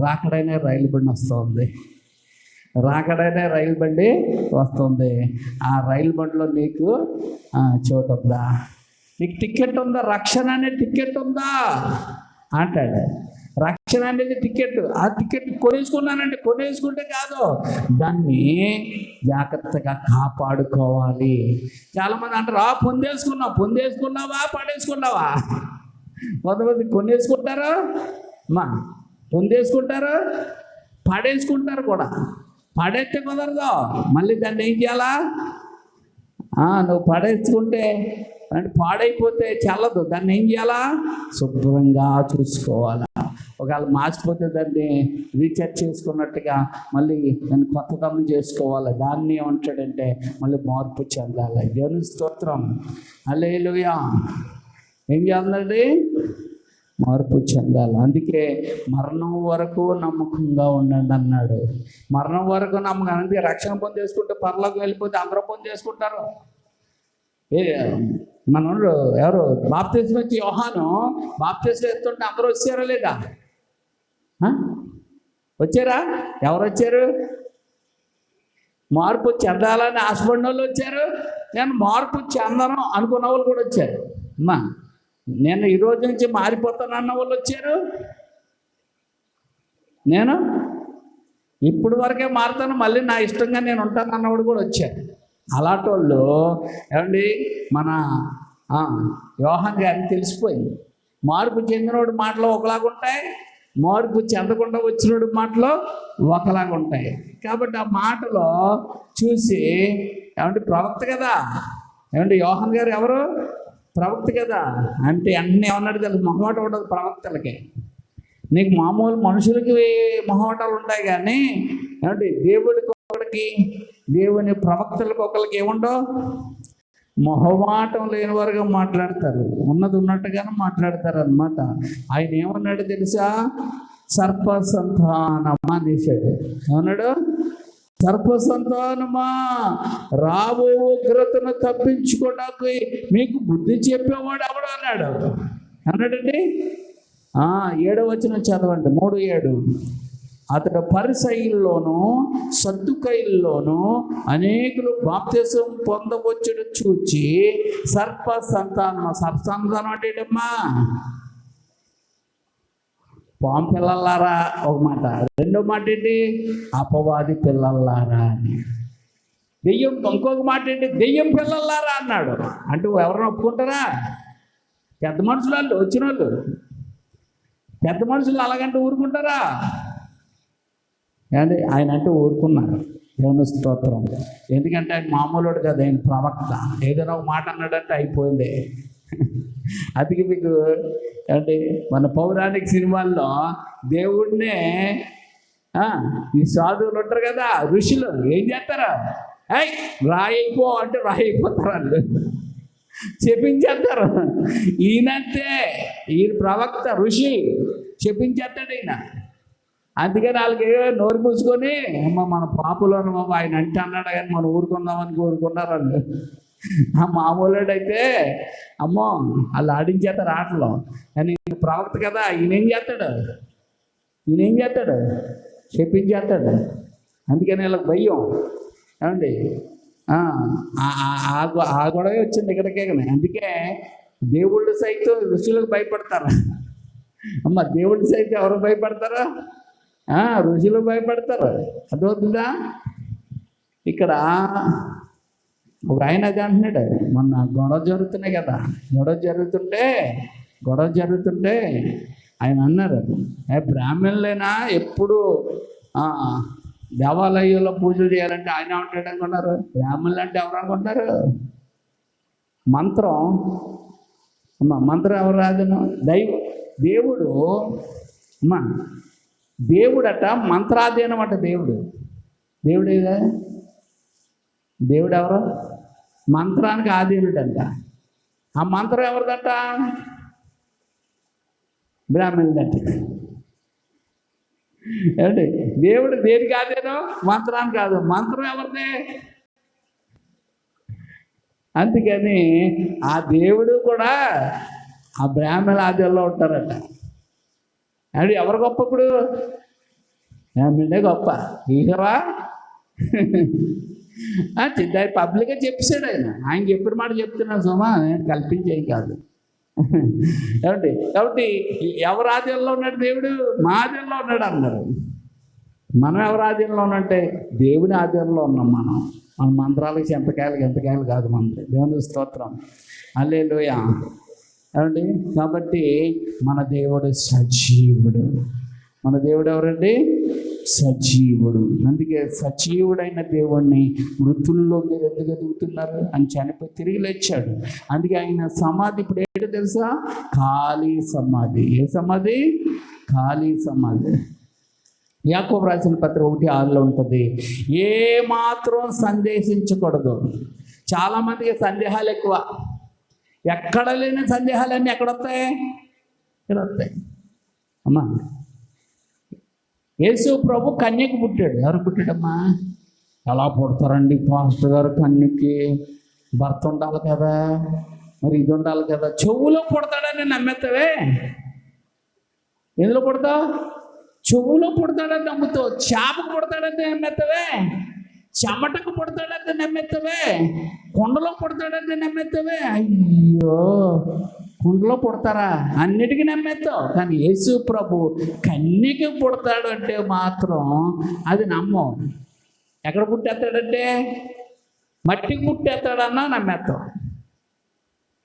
రాకడైనా రైలు బండి వస్తుంది, రాకడైనా రైలు బండి వస్తుంది, ఆ రైలు బండిలో నీకు చోటు ఉందా? నీకు టికెట్ ఉందా? రక్షణ అనే టికెట్ ఉందా అంటాడు. రక్షణ అనేది టికెట్. ఆ టికెట్ కొనేసుకున్నానంటే, కొనేసుకుంటే కాదు, దాన్ని జాగ్రత్తగా కాపాడుకోవాలి. చాలామంది అంటారు, పొందేసుకున్నావా పడేసుకున్నావా? కొంతమంది కొనేసుకుంటారు, పొందేసుకుంటారు, పడేసుకుంటారు కూడా. పడేస్తే కుదరదు, మళ్ళీ దాన్ని ఏం చేయాలా? నువ్వు పడేసుకుంటే అంటే పాడైపోతే చల్లదు, దాన్ని ఏం చేయాలా? శుభ్రంగా చూసుకోవాలా. ఒకవేళ మార్చిపోతే దాన్ని రీఛార్జ్ చేసుకున్నట్టుగా మళ్ళీ దాన్ని కొత్తదనం చేసుకోవాలి. దాన్ని ఏమంటాడంటే మళ్ళీ మార్పు చెందాలి. దేవుని స్తోత్రం, హల్లెలూయా. ఏం చేయాలండి? మార్పు చెందాలి. అందుకే మరణం వరకు నమ్మకంగా ఉండండి అన్నాడు. మరణం వరకు నమ్మకం. అందుకే రక్షణ పొందేసుకుంటే పరలోకం వెళ్ళిపోతే అందరూ పొందేసుకుంటారు. మనోడు ఎవరు బాప్తిస్మం ఇచ్చి యోహాను బాప్తిస్మం ఇస్తుంటే అందరూ వచ్చారా లేదా? వచ్చారా? ఎవరు వచ్చారు? మార్పు చెందాలని ఆశపడిన వాళ్ళు వచ్చారు. నేను మార్పు చెందను అనుకున్న వాళ్ళు కూడా వచ్చారు. నేను ఈ రోజు నుంచి మారిపోతాను అన్న వాళ్ళు వచ్చారు. నేను ఇప్పుడు వరకే మారుతాను, మళ్ళీ నా ఇష్టంగా నేను ఉంటాను అన్నవాడు కూడా వచ్చారు. అలాంటి వాళ్ళు ఏమండి, మన యోహాన్ గారిని తెలిసిపోయింది. మార్పు చెందినోడు మాటలు ఒకలాగా ఉంటాయి, మార్పు చెందకుండా వచ్చినోడు మాటలు ఒకలాగా ఉంటాయి. కాబట్టి ఆ మాటలో చూసి ఏమంటే ప్రవక్త కదా, ఏమంటే యోహాన్ గారు ఎవరు? ప్రవక్త కదా. అంటే అన్నీ ఏమన్నాడు తెలుసు, మొహమాట ఉండదు ప్రవక్తలకి. నీకు మామూలు మనుషులకి మొహమాటాలు ఉంటాయి, కానీ ఏమంటే దేవుడికి ఒకరికి, దేవుని ప్రవక్తలకు ఒకరికి ఏముండవు, మొహమాటం లేని వారుగా మాట్లాడతారు, ఉన్నది ఉన్నట్టుగానే మాట్లాడతారు అన్నమాట. ఆయన ఏమన్నాడు తెలుసా? సర్ప సంతానమా అనేసాడు. ఏమన్నాడు? సర్ప సంతానమా, రాబో ఉగ్రతను తప్పించుకోవడానికి మీకు బుద్ధి చెప్పేవాడు ఎవడు అన్నాడు. అన్నాడండి. 7వ వచనం చదవండి, 3:7. అతడు పరిసయ్యుల్లోనూ సద్దుకయ్యుల్లోనూ అనేకులు బాప్తిసం పొందవచ్చును చూచి సర్ప సంతానం. సర్పసంతానం అంటే ఏంటమ్మా? పాము పిల్లలారా ఒక మాట, రెండో మాట ఏంటి? అపవాది పిల్లలారా అని. దెయ్యం ఇంకొక మాట ఏంటి? దెయ్యం పిల్లలారా అన్నాడు. అంటే ఎవరైనా ఒప్పుకుంటారా? పెద్ద మనుషులు వాళ్ళు, వచ్చిన వాళ్ళు పెద్ద మనుషులు అలాగంటే ఊరుకుంటారా? అండి ఆయన అంటే ఊరుకున్నారు. దేవుని స్తోత్రం. ఎందుకంటే ఆయన మామూలుడు కదా, ఆయన ప్రవక్త. ఏదైనా ఒక మాట అన్నాడంటే అయిపోయింది. అందుకే మీకు అంటే మన పౌరాణిక సినిమాల్లో దేవుడినే ఈ సాధువులు ఉంటారు కదా, ఋషులు ఏం చేస్తారా? రాయిపో అంటే రాయిపోతారు, వాళ్ళు చెప్పించేస్తారు. ఈయనంతే, ఈయన ప్రవక్త, ఋషి చెప్పించేస్తాడు ఈయన. అందుకని వాళ్ళకి నోరు మూసుకొని అమ్మ మన పాపులోను బాబు ఆయన అంటే అన్నాడు కానీ మనం ఊరుకుందామని కోరుకున్నారండి. ఆ మామూలుడైతే అమ్మో వాళ్ళు ఆడించేస్తారు ఆటలో. కానీ ప్రవక్త కదా, ఈయనేం చేస్తాడు చెప్పించేస్తాడు. అందుకని వీళ్ళకి భయం. ఏమండి ఆ గొడవ వచ్చింది ఇక్కడికే. అందుకే దేవుళ్ళు సైతం ఋషులకు భయపడతారు. అమ్మ దేవుళ్ళు సైతం ఎవరు భయపడతారు? ఋషులు భయపడతారు. అదవుతుందా? ఇక్కడ ఒక ఆయన అది అంటున్నాడు, మొన్న గొడవ జరుగుతున్నాయి కదా, గొడవ జరుగుతుంటే ఆయన అన్నారు, బ్రాహ్మణులైనా ఎప్పుడు దేవాలయంలో పూజలు చేయాలంటే ఆయన ఉంటాడు అనుకున్నారు. బ్రాహ్మణులు అంటే ఎవరు అనుకుంటారు? మంత్రం ఎవరు రాదును? దేవుడు అమ్మా దేవుడట మంత్రాధీనం అట. దేవుడేదా? దేవుడు ఎవరు? మంత్రానికి ఆధీనుడంట. ఆ మంత్రం ఎవరిదంట? బ్రాహ్మణుడంట. ఏమండి దేవుడు దేనికి ఆధీనం? మంత్రానికి కాదు. మంత్రం ఎవరిదే? అందుకని ఆ దేవుడు కూడా ఆ బ్రాహ్మణుల ఆధీనంలో ఉంటారట. అంటే ఎవరు గొప్ప? ఇప్పుడు బ్రాహ్మణుడే గొప్ప. ఈగరా చిన్న పబ్లిక్గా చెప్పేశాడు ఆయన చెప్పిన మాట చెప్తున్నాను సుమా, నేను కల్పించేది కాదు. కాబట్టి ఎవరి ఆధీనంలో ఉన్నాడు దేవుడు? మా ఆధీనంలో ఉన్నాడు అన్నారు. మనం ఎవరి ఆధీనంలో ఉన్నట్టే? దేవుని ఆధీనంలో ఉన్నాం. మన మంత్రాలకి ఎంతకాయలు కాదు మనది. దేవుని స్తోత్రం, హల్లెలూయా. ఏమండి కాబట్టి మన దేవుడు సజీవుడు. మన దేవుడు ఎవరండి? సజీవుడు. అందుకే సజీవుడైన దేవుణ్ణి మృతుల్లో మీరు ఎందుకు ఎదుగుతున్నారు అని చనిపోయి తిరిగి లేచాడు. అందుకే ఆయన సమాధి ఇప్పుడు ఏంటో తెలుసా? ఖాళీ సమాధి. ఏ సమాధి? ఖాళీ సమాధి. యాకోబు రాసిన పత్రిక 1:6 ఉంటుంది, ఏ మాత్రం సందేహించకూడదు. చాలామందికి సందేహాలు ఎక్కువ. ఎక్కడ లేని సందేహాలన్నీ ఎక్కడ వస్తాయి? ఇక్కడ వస్తాయి. అమ్మా యేసు ప్రభు కన్యకు పుట్టాడు. ఎవరు పుట్టాడమ్మా? ఎలా పుడతారండి పాస్టర్ గారు? కన్యకి భర్త ఉండాలి కదా, మరి ఇది ఉండాలి కదా. చెవులో పుడతాడని నమ్మేస్తావే. ఎందులో పుడతావు? చెవులో పుడతాడని నమ్ముతావు. చేపకు పుడతాడని నమ్మేస్తావే. చెమటకు పుడతాడంటే నమ్మెత్తవే. కొండలో పుడతాడంటే నమ్మెత్తవే. అయ్యో కుండలో పుడతారా? అన్నిటికీ నమ్మేస్తావు. కానీ యేసు ప్రభు కన్యకి పుడతాడు అంటే మాత్రం అది నమ్మం. ఎక్కడ పుట్టేస్తాడంటే మట్టికి పుట్టేస్తాడన్నా నమ్మేస్తావు.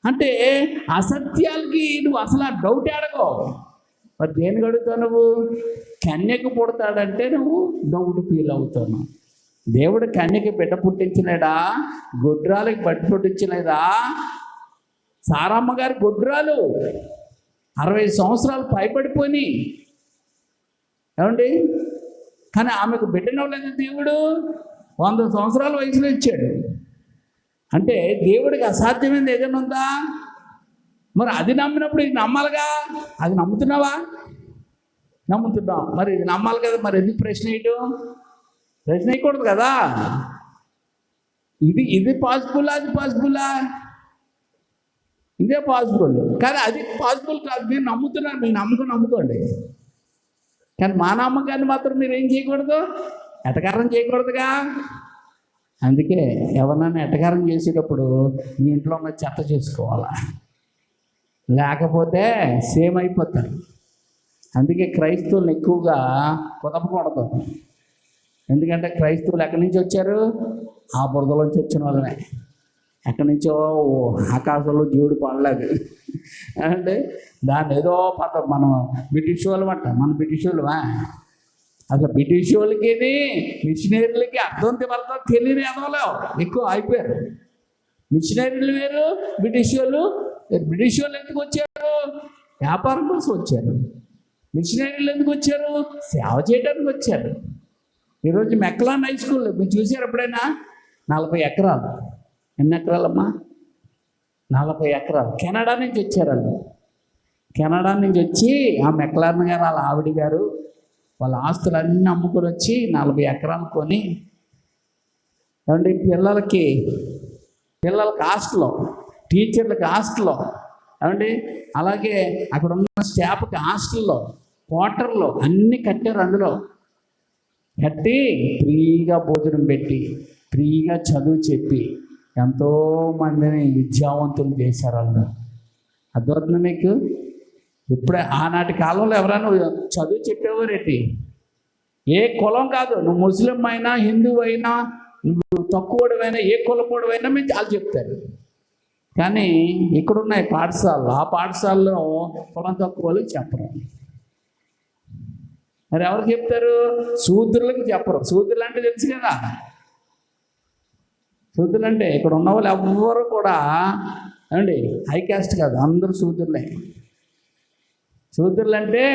అంటే అసత్యాలకి నువ్వు అసలు ఆ డౌట్ అడగవు. మరి దేనికి అడుగుతావు నువ్వు? కన్యకు పుడతాడంటే నువ్వు డౌట్ ఫీల్ అవుతావు. దేవుడు కన్యకి బిడ్డ పుట్టించలేదా? గొడ్రాలకి బట్టి పుట్టించలేదా? సారమ్మ గారి గొడ్రాలు 60 సంవత్సరాలు పైపడిపోయి. ఏమండి కానీ ఆమెకు బిడ్డనవ్వలేదు దేవుడు. 100 సంవత్సరాల వయసులో ఇచ్చాడు. అంటే దేవుడికి అసాధ్యమైనది ఏదైనా ఉందా? మరి అది నమ్మినప్పుడు ఇది నమ్మాలిగా. అది నమ్ముతున్నావా? నమ్ముతున్నాం. మరి ఇది నమ్మాలి కదా. మరి ఎందుకు ప్రశ్న వేయకూడదు కదా. ఇది పాసిబుల్, అది పాసిబులా? ఇదే పాసిబుల్ కానీ అది పాసిబుల్ కాదు. మీరు నమ్ముతున్నారు, మీరు నమ్ముకోండి. కానీ మా నమ్మకాన్ని మాత్రం మీరు ఏం చేయకూడదు? ఎటకారం చేయకూడదుగా. అందుకే ఎవరినైనా ఎటకారం చేసేటప్పుడు మీ ఇంట్లో ఉన్న చెత్త చేసుకోవాలా, లేకపోతే సేమ్ అయిపోతారు. అందుకే క్రైస్తవులను ఎక్కువగా కుదపకూడదు. ఎందుకంటే క్రైస్తవులు ఎక్కడి నుంచి వచ్చారు? ఆ బురదలోంచి వచ్చిన వాళ్ళనే. ఎక్కడి నుంచో ఆకాశంలో జీవుడు పడలేదు అంటే దాన్ని ఏదో మనం బ్రిటిష్ వాళ్ళమంట. మన బ్రిటిష్ వాళ్ళమా? అసలు బ్రిటిష్ వాళ్ళకి మిషనరీలకి అర్థం తెలియని ఎదవలో ఎక్కువ అయిపోయారు. మిషనరీలు వేరు, బ్రిటిష్ వాళ్ళు ఎందుకు వచ్చారు? వ్యాపారం కోసం వచ్చారు. మిషనరీలు ఎందుకు వచ్చారు? సేవ చేయడానికి వచ్చారు. ఈరోజు మెక్లాన్ హై స్కూల్లో మీరు చూసారు ఎప్పుడైనా? 40 ఎకరాలు. ఎన్ని ఎకరాలమ్మా? 40 ఎకరాలు. కెనడా నుంచి వచ్చారు వాళ్ళు. కెనడా నుంచి వచ్చి ఆ మెక్లాన్ గారు వాళ్ళ ఆవిడ గారు వాళ్ళ ఆస్తులన్నీ అమ్ముకొని వచ్చి 40 ఎకరాలు కొని, ఏమండి పిల్లలకి హాస్టల్లో, టీచర్లకి హాస్టల్లో, ఏమండి అలాగే అక్కడ ఉన్న స్టాఫ్కి హాస్టల్లో, క్వార్టర్లో అన్నీ కట్టారు. అందులో కట్టి ఫ్రీగా భోజనం పెట్టి, ఫ్రీగా చదువు చెప్పి ఎంతోమందిని విద్యావంతులు చేశారు వాళ్ళు. అర్థమవుతుంది మీకు? ఇప్పుడే ఆనాటి కాలంలో ఎవరైనా చదువు చెప్పేవారేంటి? ఏ కులం కాదు, నువ్వు ముస్లిం అయినా, హిందువు అయినా, నువ్వు తక్కువడమైనా, ఏ కులపోడమైనా మీరు వాళ్ళు చెప్తారు. కానీ ఇక్కడున్నాయి పాఠశాలలు, ఆ పాఠశాలలో కులం తక్కువ వాళ్ళకి చెప్పరు. మరి ఎవరు చెప్తారు? శూద్రులకి చెప్పరు. శూద్రులు అంటే తెలుసు కదా, శూద్రులు అంటే ఇక్కడ ఉన్న వాళ్ళు ఎవ్వరు కూడా ఏమండి హై క్యాస్ట్ కాదు, అందరూ శూద్రులే. శూద్రులు అంటే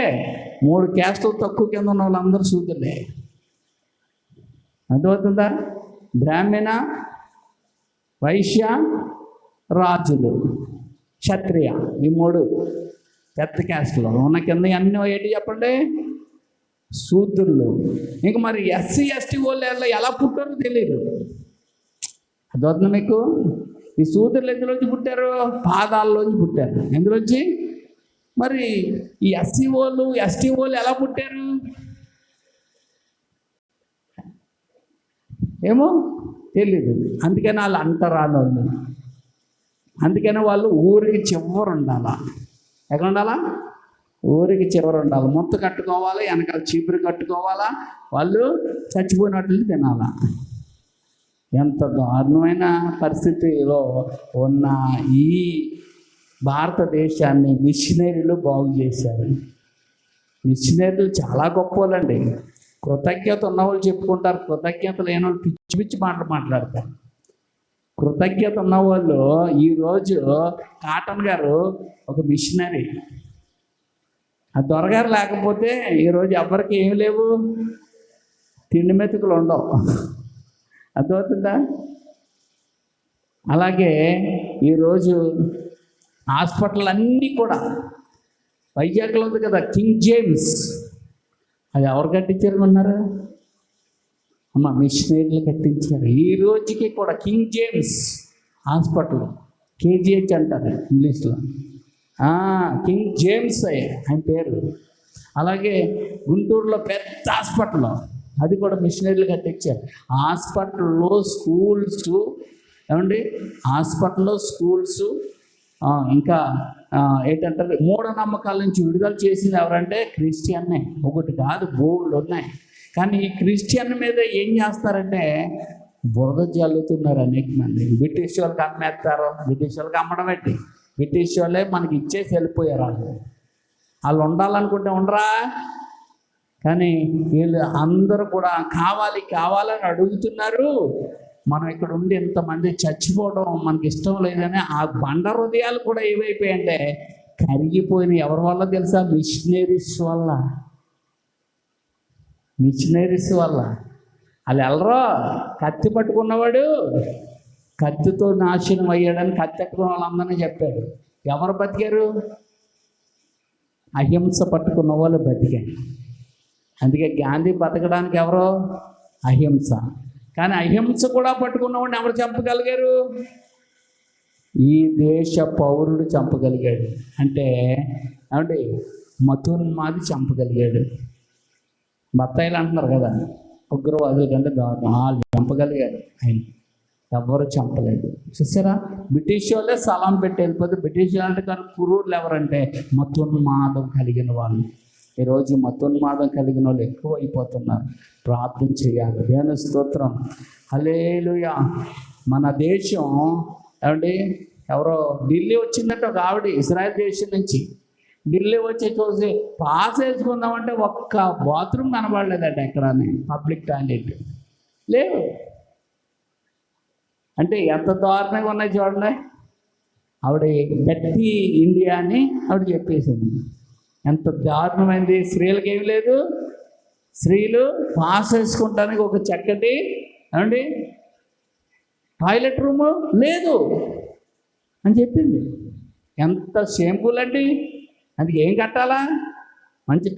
3 క్యాస్టులు తక్కువ కింద ఉన్న వాళ్ళందరూ శూద్రులే. అర్థమవుతుందా? బ్రాహ్మణ, వైశ్య, రాజులు, క్షత్రియ, ఈ 3 పెద్ద క్యాస్టులు ఉన్న. కింద అన్నీ ఏంటి చెప్పండి? శూద్రులు. ఇంక మరి ఎస్సీ ఎస్టీ వాళ్ళు ఎలా పుట్టారో తెలియదు. అర్థమవుతుంది మీకు? ఈ శూద్రులు ఎందులోంచి పుట్టారు? పాదాల్లోంచి పుట్టారు. ఎందులోంచి? మరి ఈ ఎస్సీ వాళ్ళు, ఎస్టీ వాళ్ళు ఎలా పుట్టారు ఏమో తెలీదు. అందుకని వాళ్ళు అంటరాని వాళ్ళు. అందుకని వాళ్ళు ఊరికి చివర ఉండాలా. ఎక్కడ ఉండాలా? ఊరికి చివర ఉండాలి. మొత్తం కట్టుకోవాలి, వెనకాల చీపురు కట్టుకోవాలా, వాళ్ళు చచ్చిపోయినట్లు తినాలా. ఎంత దారుణమైన పరిస్థితిలో ఉన్న ఈ భారతదేశాన్ని మిషనరీలు బాగు చేశారు. మిషనరీలు చాలా గొప్ప వాళ్ళండి. కృతజ్ఞత ఉన్నవాళ్ళు చెప్పుకుంటారు, కృతజ్ఞత లేని వాళ్ళు పిచ్చి పిచ్చి మాటలు మాట్లాడతారు. కృతజ్ఞత ఉన్నవాళ్ళు, ఈరోజు కాటన్ గారు ఒక మిషనరీ. ఆ దొరగారు లేకపోతే ఈరోజు ఎవరికి ఏమి లేవు, తిండి మెతుకులు ఉండవు. అర్థమవుతుందా? అలాగే ఈరోజు హాస్పిటల్ అన్నీ కూడా, వైజాగ్లో ఉంది కదా కింగ్ జేమ్స్, అది ఎవరు కట్టించారు? అమ్మ మిషనరీలు కట్టించారు. ఈ రోజుకి కూడా కింగ్ జేమ్స్ హాస్పిటల్, కేజీహెచ్ అంటారు ఇంగ్లీష్లో, కింగ్ జేమ్స్ ఆయన పేరు. అలాగే గుంటూరులో పెద్ద హాస్పిటల్, అది కూడా మిషనరీలు కట్టించారు. హాస్పిటల్లో స్కూల్స్, ఏమండి హాస్పిటల్లో స్కూల్స్, ఇంకా ఏంటంటారు మూఢనమ్మకాల నుంచి విడుదల చేసింది ఎవరంటే క్రిస్టియన్నే. ఒకటి కాదు, బోల్డ్ ఉన్నాయి. కానీ ఈ క్రిస్టియన్ మీద ఏం చేస్తారంటే బురద జల్లుతున్నారు అనేక మంది. బ్రిటిష్ వాళ్ళకి అమ్మేస్తారు, బ్రిటిష్ వాళ్ళకి అమ్మడం పెట్టి, బ్రిటిష్ వాళ్ళే మనకి ఇచ్చేసి వెళ్ళిపోయారు. వాళ్ళు ఉండాలనుకుంటే ఉండరా. కానీ వీళ్ళు అందరూ కూడా కావాలని అడుగుతున్నారు. మనం ఇక్కడ ఉండి ఇంతమంది చచ్చిపోవడం మనకి ఇష్టం లేదని ఆ బండ హృదయాలు కూడా ఏమైపోయాయంటే కరిగిపోయినాయి. ఎవరి వల్ల తెలుసా? మిషనరీస్ వల్ల. వాళ్ళు వెళ్ళరో. కత్తి పట్టుకున్నవాడు కత్తితో నాశనం అయ్యాడని కత్తి పట్టుకున్న వాళ్ళందరినీ చెప్పాడు. ఎవరు బతికారు? అహింస పట్టుకున్న వాళ్ళు బతికారు. అందుకే గాంధీ బతకడానికి ఎవరో అహింస. కానీ అహింస కూడా పట్టుకున్నవాడిని ఎవరు చంపగలిగారు? ఈ దేశ పౌరుడు చంపగలిగాడు. అంటే ఏమంటే మతోన్మాది చంపగలిగాడు. బత్తాయిలు అంటున్నారు కదా, ఉగ్రవాదుల కంటే దారుణం. వాళ్ళు చంపగలిగారు, ఆయన ఎవరు చంపలేదు. చూసారా? బ్రిటిష్ వాళ్ళే సలాం పెట్టి వెళ్ళిపోతే, బ్రిటిష్ వాళ్ళంటే కానీ కురూర్లు ఎవరంటే మతోన్మాదం కలిగిన వాళ్ళు. ఈరోజు మతోన్మాదం కలిగిన వాళ్ళు ఎక్కువ అయిపోతున్నారు. ప్రార్థన చేయాలి. దేవుని స్తోత్రం, హల్లెలూయా. మన దేశం ఏమండి, ఎవరో ఢిల్లీ వచ్చిందంటే ఒక ఆవిడ ఇజ్రాయెల్ దేశం నుంచి ఢిల్లీ వచ్చి చూసి పాస్ వేసుకుందామంటే ఒక్క బాత్రూమ్ కనబడలేదంట ఎక్కడని, పబ్లిక్ టాయిలెట్ లేవు. అంటే ఎంత దారుణంగా ఉన్నాయి చూడండి. ఆవిడ గట్టి ఇండియా అని ఆవిడ చెప్పేసింది. ఎంత దారుణమైంది. స్త్రీలకు ఏమి లేదు, స్త్రీలు పాస్ వేసుకుంటానికి ఒక చక్కటి ఏమండి టాయిలెట్ రూము లేదు అని చెప్పింది. ఎంత షేంపుల్ అండి. అందుకే ఏం కట్టాలా? మంచి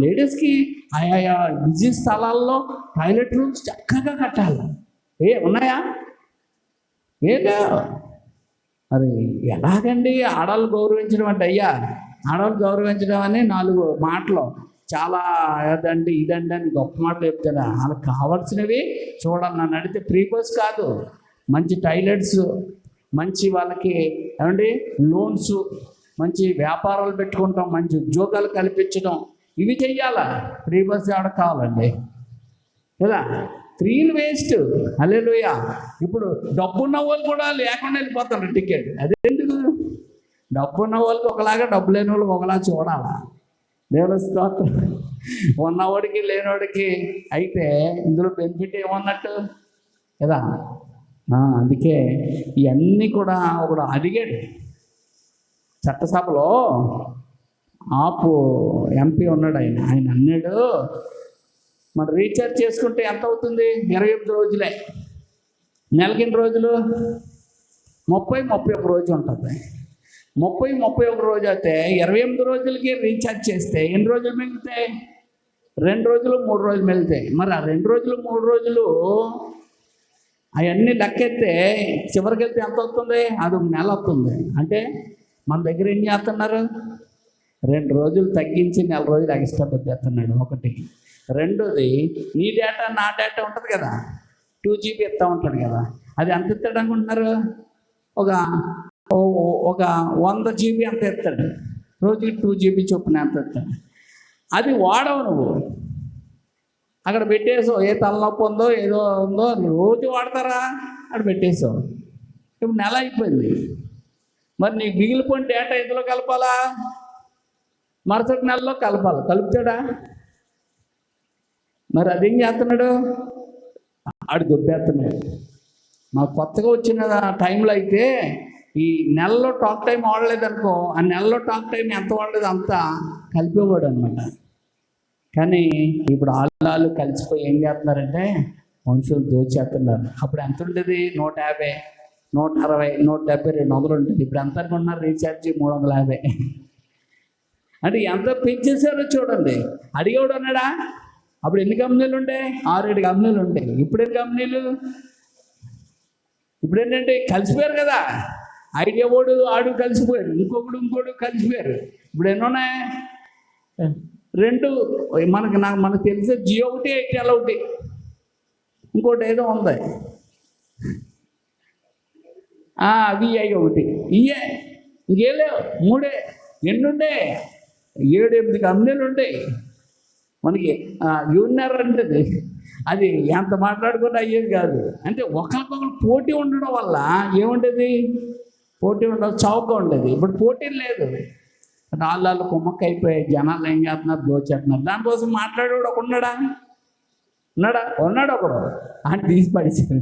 లేడీస్కి ఆయా బిజీ స్థలాల్లో టాయిలెట్ రూమ్స్ చక్కగా కట్టాలి. ఉన్నాయా? లేవు. మరి ఎలాగండి ఆడవాళ్ళు గౌరవించడం అంటే? అయ్యా, ఆడవాళ్ళు గౌరవించడం అని 4 మాటలు చాలా అదండి ఇదండి అని గొప్ప మాటలు చెప్తారా? వాళ్ళకి కావాల్సినవి చూడాలి. నన్ను అడిగితే ఫ్రీ బస్ కాదు, మంచి టాయిలెట్స్, మంచి వాళ్ళకి ఏమండి లోన్స్, మంచి వ్యాపారాలు పెట్టుకుంటాం, మంచి ఉద్యోగాలు కల్పించడం, ఇవి చెయ్యాలా? ఫ్రీ బస్ ఎవరికి కావాలండి కదా? ఫ్రీలు వేస్ట్. హల్లెలూయా. ఇప్పుడు డబ్బున్న వాళ్ళు కూడా లేకుండా వెళ్ళిపోతారు టికెట్. అదేందుకు? డబ్బున్న వాళ్ళకి ఒకలాగా, డబ్బు లేని వాళ్ళకి ఒకలా చూడాలా? దేవుని స్తోత్రం. ఉన్నవాడికి లేనివాడికి అయితే ఇందులో బెనిఫిట్ ఏమన్నట్టు కదా? అందుకే ఇవన్నీ కూడా ఒకడు అడిగాడు చట్టసభలో. ఆపు ఎంపీ ఉన్నాడు, ఆయన అన్నాడు, మరి రీఛార్జ్ చేసుకుంటే ఎంత అవుతుంది? 28 రోజులే. నెలకి ఎన్ని రోజులు? 30-31 రోజు ఉంటుంది. 30-31 రోజు అయితే 28 రోజులకి రీఛార్జ్ చేస్తే ఎన్ని రోజులు మిగులుతాయి? 2 రోజులు 3 రోజులు మిగులుతాయి. మరి ఆ 2 రోజులు 3 రోజులు అవన్నీ లెక్కెత్తే చివరికి వెళ్తే ఎంత అవుతుంది? అది 1 నెల అవుతుంది. అంటే మన దగ్గర ఏం చేస్తున్నారు? 2 రోజులు తగ్గించి 1 రోజులు ఎక్స్ట్రా పెట్టేస్తున్నాడు. ఒకటి. రెండోది, నీ డేటా నా డేటా ఉంటుంది కదా, 2 GB ఇస్తూ ఉంటాడు కదా, అది ఎంత ఇస్తాడు అనుకుంటున్నారు? ఒక 100 GB ఎంత ఇస్తాడు? రోజుకి 2 GB చొప్పున ఎంత ఇస్తాడు? అది వాడవు నువ్వు, అక్కడ పెట్టేసావు. ఏ తలనొప్పి ఉందో ఏదో ఉందో రోజు వాడతారా? అక్కడ పెట్టేసావు. ఇప్పుడు నెల అయిపోయింది. మరి నీకు మిగిలిపోయిన డేటా ఎందులో కలపాలా? మరుసటి నెలలో కలపాలి. కలుపుతాడా? మరి అదేం చేస్తున్నాడు? ఆడు దొబ్బేస్తున్నాడు. మాకు కొత్తగా వచ్చిన టైంలో అయితే ఈ నెలలో టాక్ టైం వాడలేదనుకో, ఆ నెలలో టాక్ టైం ఎంత వాడలేదు అంతా కలిపేవాడు అనమాట. కానీ ఇప్పుడు ఆళ్ళు కలిసిపోయి ఏం చేస్తున్నారంటే మనుషులు దోచేస్తున్నారు. అప్పుడు ఎంత ఉండేది? 150, 160, 170, 200 ఉంటుంది. ఇప్పుడు ఎంత అనుకుంటున్నారు? రీఛార్జ్ 350. అంటే ఎంత పెంచేశారో చూడండి. అడిగేవాడు అన్నాడా? అప్పుడు ఎన్ని కంపెనీలు ఉంటాయి? 6-7 కంపెనీలు ఉంటాయి. ఇప్పుడు ఎన్ని కంపెనీలు? ఇప్పుడు ఏంటంటే కలిసిపోయారు కదా. ఐడియా ఆడు కలిసిపోయారు, ఇంకోడు కలిసిపోయారు. ఇప్పుడు ఎన్ని ఉన్నాయి? 2. మనకు తెలిసే జియో ఒకటి, ఎయిర్టెల్ ఒకటి, ఇంకోటి ఏదో ఉంది, విఐ ఒకటి. ఇంకేం లేవు. 3. ఎన్ని ఉండే? 7-8 కంపెనీలు ఉంటాయి మనకి. యూనియర్ అంటే అది ఎంత మాట్లాడుకున్నా అయ్యేది కాదు. అంటే ఒకరికొకరు పోటీ ఉండడం వల్ల ఏముండేది? పోటీ ఉండదు, చౌకగా ఉండేది. ఇప్పుడు పోటీ లేదు. నాళ్ళు కుమ్మక్క అయిపోయాయి. జనాలు ఏం చేస్తున్నారు? దోచేస్తున్నారు. దానికోసం మాట్లాడేవాడు ఒక ఉన్నాడా? ఉన్నాడు ఒకడు. అని తీసి పడిచారు.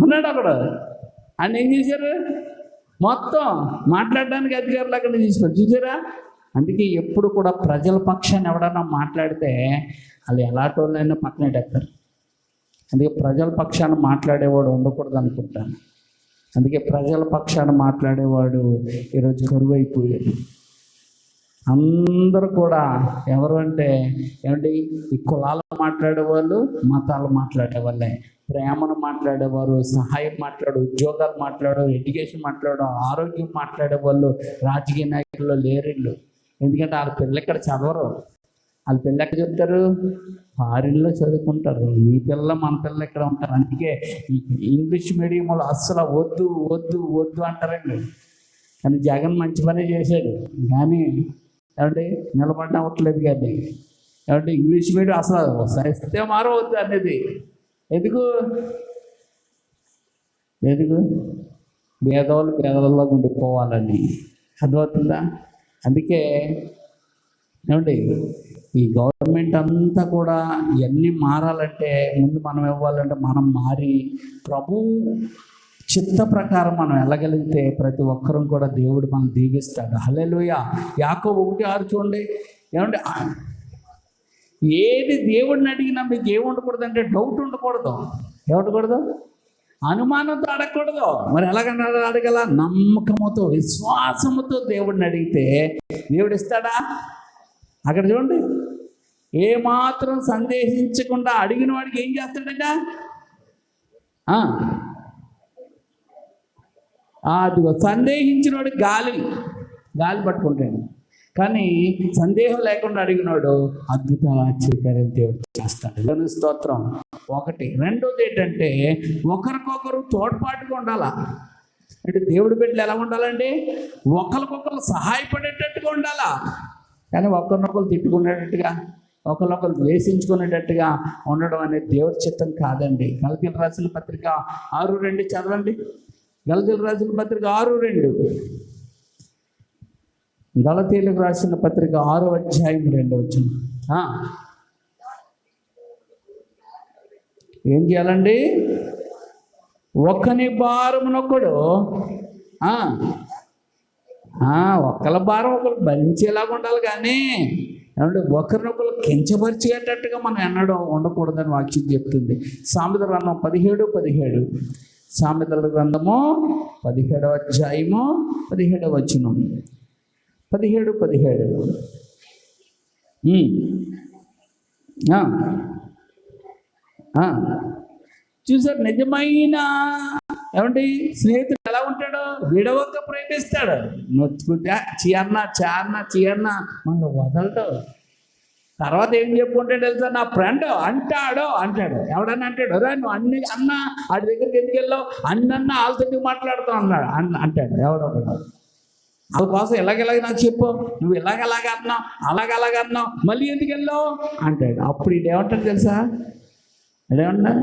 ఉన్నాడు ఒకడు. అని ఏం చేశారు? మొత్తం మాట్లాడడానికి అధికారులు అక్కడ తీసుకొని చూసారా? అందుకే ఎప్పుడు కూడా ప్రజల పక్షాన్ని ఎవడన్నా మాట్లాడితే వాళ్ళు ఎలాంటి పక్కన పెట్టారు. అందుకే ప్రజల పక్షాన్ని మాట్లాడేవాడు ఉండకూడదు అనుకుంటాను. అందుకే ప్రజల పక్షాన్ని మాట్లాడేవాడు ఈరోజు కరువు అయిపోయాడు. అందరూ కూడా ఎవరు అంటే ఏమంటే ఈ కులాలు మాట్లాడేవాళ్ళు, మతాలు మాట్లాడేవాళ్ళే. ప్రేమను మాట్లాడేవారు, సహాయం మాట్లాడు, ఉద్యోగాలు మాట్లాడు, ఎడ్యుకేషన్ మాట్లాడు, ఆరోగ్యం మాట్లాడేవాళ్ళు రాజకీయ నాయకుల్లో లేరిళ్ళు. ఎందుకంటే వాళ్ళ పిల్లలు ఇక్కడ చదవరు. వాళ్ళ పిల్లలు ఎక్కడ చెప్తారు? ఫారిన్లో చదువుకుంటారు. మీ పిల్లలు మన పిల్లలు ఇక్కడ ఉంటారు. అందుకే ఇంగ్లీష్ మీడియంలో అస్సలు వద్దు అంటారండి. కానీ జగన్ మంచి పని చేశాడు. కానీ ఏమంటే నిలబడిన అవ్వట్లేదు. కానీ ఏమంటే ఇంగ్లీష్ మీడియం అసలు సరిస్తే మారవద్దు అనేది. ఎందుకు పేదవాళ్ళలో ఉండిపోవాలని. అర్థమవుతుందా? అందుకే ఏమండి ఈ గవర్నమెంట్ అంతా కూడా ఇవన్నీ మారాలంటే ముందు మనం ఇవ్వాలంటే మనం మారి ప్రభు చిత్త ప్రకారం మనం వెళ్ళగలిగితే ప్రతి ఒక్కరూ కూడా దేవుడు మనం దీవిస్తాడు. హల్లెలూయా. యాకోబు 1:6 చూడండి. ఏమంటే ఏది దేవుడిని అడిగినా మీకు ఏమి ఉండకూడదు అంటే డౌట్ ఉండకూడదు. ఏముండకూడదు? అనుమానంతో అడగకూడదు. మరి ఎలాగన్నా అడగల? నమ్మకముతో, విశ్వాసముతో దేవుడిని అడిగితే దేవుడు ఇస్తాడా? అక్కడ చూడండి, ఏమాత్రం సందేహించకుండా అడిగిన వాడికి ఏం చేస్తాడట? అదిగో సందేహించిన వాడు గాలి పట్టుకుంటాడు. కానీ సందేహం లేకుండా అడిగినాడు అద్భుతాలు ఆశ్చర్యకార్యాలు దేవుడు చేస్తాడు. దేవుని స్తోత్రం. ఒకటి. రెండోది ఏంటంటే ఒకరికొకరు తోడ్పాటుగా ఉండాలా. అంటే దేవుడి బిడ్డలు ఎలా ఉండాలండి? ఒకరికొకరు సహాయపడేటట్టుగా ఉండాలా. కానీ ఒకరినొకరు తిట్టుకునేటట్టుగా, ఒకరినొకరు ద్వేషించుకునేటట్టుగా ఉండడం అనేది దేవుడి చిత్తం కాదండి. గలతీయులకు రాసిన పత్రిక 6:2 చదవండి. గలతీయులకు రాసిన పత్రిక 6:2. గలతీయులకు రాసిన పత్రిక 6:2. ఏం చేయాలండి? ఒకని భారమునొకడు ఒకళ్ళ భారం ఒకరు భరించేలాగా ఉండాలి. కానీ ఏమంటే ఒకరినొకరు కించపరిచేటట్టుగా మనం ఎన్నడూ ఉండకూడదని వాక్యం చెప్తుంది. సామెతల గ్రంథం 17:17. సామెతల గ్రంథము 17వ అధ్యాయము 17వ వచనం. 17:17. చూసారు, నిజమైన ఏమంటే స్నేహితుడు ఎలా ఉంటాడు? విడవక ప్రేమిస్తాడు. నొచ్చుకుంటే చీయన్న మనం వదలడు. తర్వాత ఏం చెప్పుకుంటాడు తెలుసా? నా ఫ్రెండ్ అంటాడు. ఎవడన్నా అంటాడు, రా నువ్వు అన్ని అన్న వాడి దగ్గరికి ఎందుకు వెళ్ళావు, అన్న వాళ్ళతో మాట్లాడుతావు అన్నాడు అంటాడు ఎవడో. వాళ్ళ కోసం ఎలాగెలాగ నాకు చెప్పు, నువ్వు ఎలాగలాగా అన్నావు, అలాగలాగా అన్నావు, మళ్ళీ ఎందుకు వెళ్ళావు అంటాడు. అప్పుడు ఇదేమంటాడు తెలుసా? ఇదేమన్నా